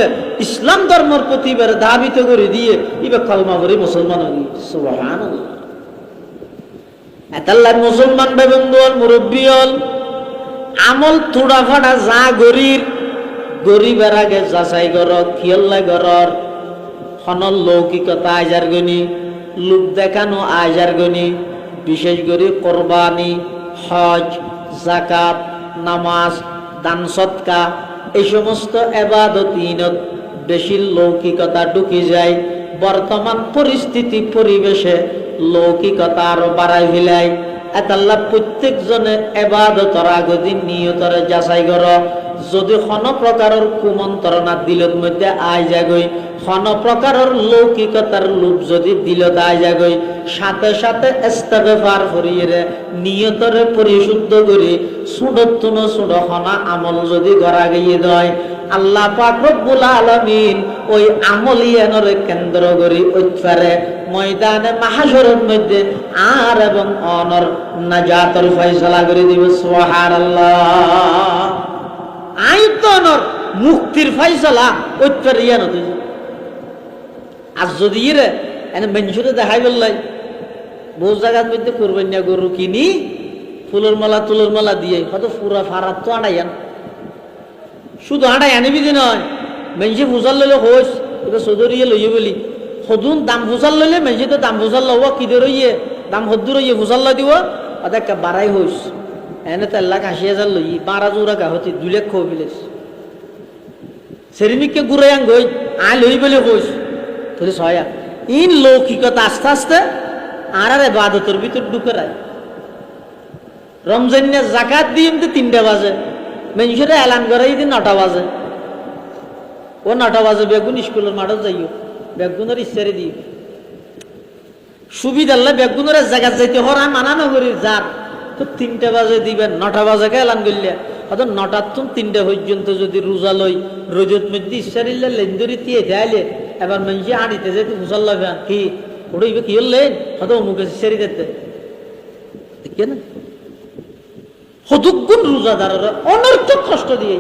ইসলাম ধর্মের প্রতি এবার ধাবিত করে দিয়ে এবার কলমা করে মুসলমান হই। সুবহানাল্লাহ। এতাল্লাহ মুসলমান ভাই বন্ধু হল, মুরব্বী হল, আমল থোড়া ফাটা যা গরির গরিবের আগে যাচাই কর, কিয়ল্লা গরর হনল লৌকিকতা আইজার গনি, লোক দেখানো আইজার গনি, বিশেষ করে কোরবানি, হজ, যাকাত, নামাজ, দান সদকা এই সমস্ত ইবাদতিনত বেশি লৌকিকতা ঢুকে যায়। বর্তমান পরিস্থিতি পরিবেশে লৌকিকতা আরো বাড়াই ফেলাই। এতাল্লাহ প্রত্যেকজনে ইবাদতর আগদিন নিয়তরে যাচাই কর, যদি কোনো প্রকারের কুমন্ত্রণা দিলত মধ্যে আয় যাগই, কোনো প্রকারের লৌকিকতার লোভ যদি দিলত আয় যাগই, সাথে সাথে ইস্তেগফার করিয়ে নিয়তরে পরিশুদ্ধ করে সুডতুন সুডখনা আমল যদি করা গিয়ে দেয়, আল্লাহ পাক রব্বুল আলামিন ওই আমলিয়ানরে কেন্দ্র করে ঐতফারে ময়দানে মাহশরের মধ্যে আর এবং অনর নাজাতের ফয়সালা করে দিবে। সুবহানাল্লাহ। আইতনর মুক্তির ফয়সালা ঐতফারে ইয়ানো দিবে। আর যদি রে এনে মেনসুরে দেখাই বললাই বহু জায়গার মধ্যে করবেন না গরু কিনি ফুলের মালা তুলের মালা দিয়ে হয়তো পুরা ফারাত তো আনাইয়ান, শুধু আড়াই আনিবি দি নয় মেঞ্জি ফুসাল লইলে হোস এটা চৌধুরীয়ে লইয়ে বলি সদুন দাম ফুসাল লইলে মেঞ্জি তো দাম ফুসাল লব কিদে রইয়ে দাম সদ্দু রইয়ে ফুসাল লাই দিব অদেকা বাড়াই হোস এনে 1,80,000 লই 12 জোড়া গাহতি 2 লাখ খো বিলেস সেরিমিককে ঘুরে আং গই আই লই বলে হোস তোরে ছয়া ইন লৌকিকতা আস্তে আস্তে আর ইবাদতের ভিতর ঢুকে রায়। রমজানে যাকাত দিন তো 3টা বাজে, মেঞ্জুরে এলান করে দিন 9টা বাজে, ও 9টা বাজে বেগুন স্কুলের মাঠে যাইও বেগুনের ইচ্ছারে দিই সুবিধা বেগুনের জায়গা যাইতে হরা মানা নগরীর যার তো 3টা বাজে দিবেন, 9টা বাজে এলান করলে হয়তো 9টার তুম 3টা পর্যন্ত যদি রোজা লই রোজত মধ্যে ইচ্ছারিল্লা লেন্দরি দিয়ে দেয়ালে এবার মানুষ আড়িতে যেতে মুসল্লা ফ্যান কি ওটা কি হলেন হয়তো অমুকে ইচ্ছারি দিতে ঠিক না। হদুগুণ রোজাদারের অনর্থক কষ্ট দিয়ে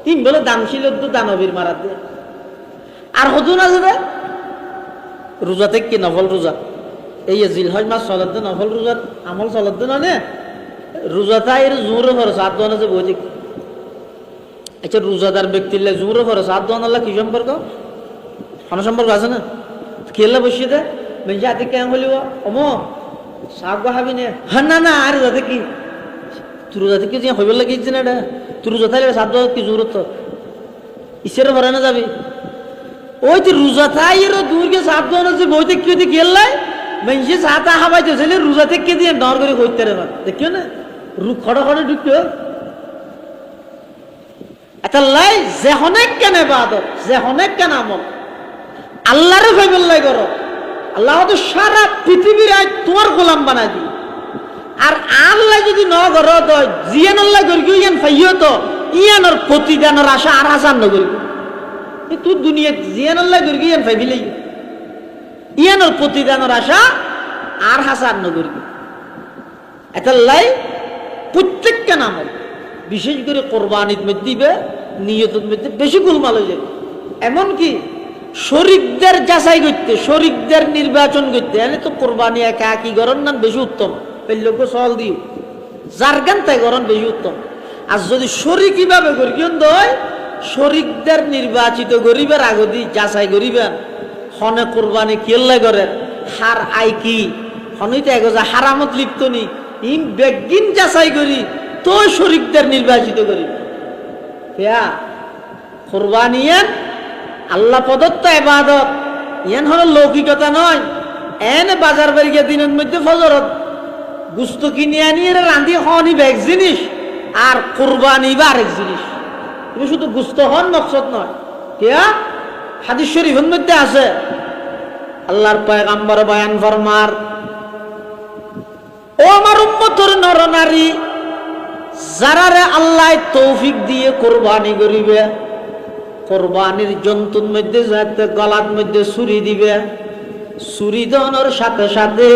তিন বলে দানশীল দানবীর মারা দিয়ে আর হদু না যে রোজা থেকে কি নফল রোজা এই জিলহজ মাস চলার দিন নফল রোজার আমল চলার দিন না রোজা তাই জোরে খরচ 8 দোয়ান আছে বই। আচ্ছা রোজাদার ব্যক্তির জোরে খরচ 8 দোয়ান আল্লাহ কি সম্পর্ক? কোনো সম্পর্ক আছে না? খেলে বসিয়ে দেয় মেঞ্জে হাতে কেমন বলিব অমো শাক হাবি নে হ্যাঁ না না আর যাতে কি তুর যাতে কি হইবার লাগিয়েছে না এটা তুর রোজা থাকলে 7 দোয়ান কি জোর তো ঈশ্বরের ভরে না যাবি ওই তো রোজা থাই দূরকে 7 দোয়ান আছে বইতে কি হইতে খেললাই মেঞ্জে সাতা হাবাইতে ছেলে রোজা থেকে দিয়ে ডর করে হইতে রে দেখিও না খড়ে খড়ে ঢুকতে এটা লাই যে অনেক কেন ইবাদত যে অনেক কেন আমল আল্লাহরে ভাইবেল্লাই করো আল্লাহ তো সারা পৃথিবীর আজ তোমার গোলাম বানাই দি আর আল্লাহ যদি ন করো তো জিয়ান আল্লাহ করি ইয়ান ফাইও তো ইয়ানোর প্রতিদানের আশা আর হাসান ন করি তুই দুনিয়া জিয়ান আল্লাহ করি ইয়ান ফাইবিলাই ইয়ানোর প্রতিদানের আশা আর হাসান ন করি এটা লাই প্রত্যেকটা নামল বিশেষ করে কোরবানির মধ্যে নিয়তের মধ্যে বেশি গোলমাল হয়ে যাবে। এমনকি শরীকদের যাচাই করতে শরীকদের নির্বাচন করতে এনে তো কোরবানি একা কি গরম না বেশি উত্তম এই লোক সল দিও যার গান তাই গরম বেশি উত্তম। আর যদি শরীক কিভাবে করি কিন্তু শরীকদের নির্বাচিত করিবার আগদি যাচাই করিবেন হনে কোরবানি কেল্লা করেন হার আই কি হনইতে এগোজা হারামত লিপ্ত নি ইম বেগিন যাচাই করি তো শরীকদের নির্বাচিত করি কোরবানি আল্লাহ প্রদত্ত ইবাদত ইয়ান হলো লৌকিকতা নয়। এনে বাজার বাড়িয়ে দিনের মধ্যে ফজরত গুস্ত কিনে আনি রাঁধি হনি এক জিনিস আর কোরবানি বা আরেক জিনিস। তুমি শুধু গুস্ত হন মকসদ নয় কেয়া হাদিস শরীফের মধ্যে আছে আল্লাহর পয়গম্বর বয়ান ফরমার ও আমার উম্মতের নর নারী যারারে আল্লাহ তৌফিক দিয়ে কোরবানি করিবে কোরবানির জন্তুর মধ্যে যাতে গলার মধ্যে ছুরি দিবে ছুরি দেওয়ার সাথে সাথে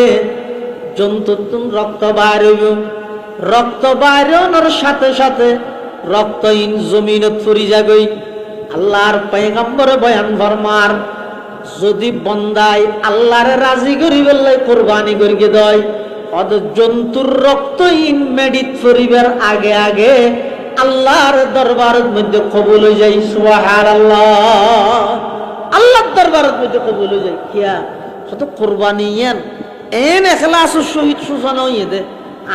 জন্তুর রক্ত বাইর হইব রক্ত বাইরের সাথে সাথে রক্তহীন জমিনত ফুরি যাবে। আল্লাহর পয়গম্বর বয়ান ফরমার যদি বন্দায় আল্লাহরে রাজি করি বললে কোরবানি করিকে দেয় জন্তুর রক্তহীন মেডিত ফরিবার আগে আগে আল্লাহর দরবারের মধ্যে কবুল হয়ে যায়। সুবহানাল্লাহ আল্লাহর দরবারের মধ্যে কবুল হয়ে যায় কিয়া কত কোরবানি এন এখলাস শহীদ সূচনা হয়ে দে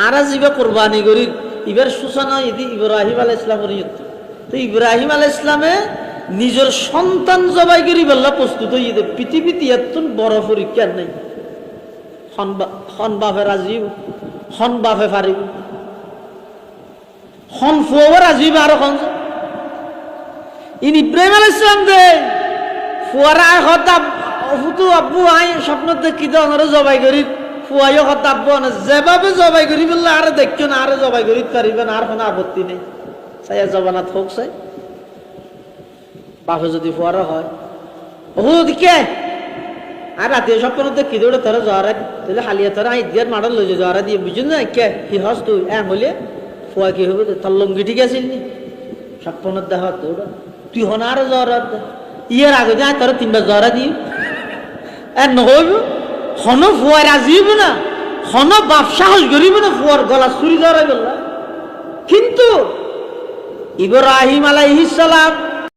আর যিবা কোরবানি করি এবার সূচনা হয়ে ইব্রাহিম আলাইহিস সালামের তো ইব্রাহিম আলাইহিস সালামে নিজের সন্তান জবাই করি বললা প্রস্তুত হয়ে দে পৃথিবীতে এত বড় পরীক্ষা নাই হন বাপে রাজীব হন বাপে ফারিব হন ফুয়ার রাজীব আর হন ইন ইব্রাহিম আলাইহিস সালাম দে ফুয়ারা হতা ফুতু আব্বু আই স্বপ্ন দেখি তো ওনারে জবাই করি ফুয়াইও হতা আব্বু না যেভাবে জবাই করি বললে আর দেখছো না আর জবাই করি পারিবেন আর কোনো আপত্তি নেই চাই জবানাত হোক চাই বাপে যদি ফুয়ারা হয় ও দিকে আর রাতে স্বপ্ন দেখি দৌড়ে তোরা জহরা তাহলে হালিয়া তোরা আই দিয়ার মাডাল লই জহরা দিয়ে বুঝুন না কে কি হস তুই হলে ফুয়া কি হবে তার লঙ্গি ঠিক আছিল নি স্বপ্ন দেখা দৌড়া তুই হন আর জহরা ইয়ার আগে যায় তোরা 3বার জহরা দিই আর নহইব হন ফুয়া রাজিব না হন বাপ সাহস করিব না ফুয়ার গলা ছুরি জহরাই বললা। কিন্তু ইব্রাহিম আলাইহিস সালাম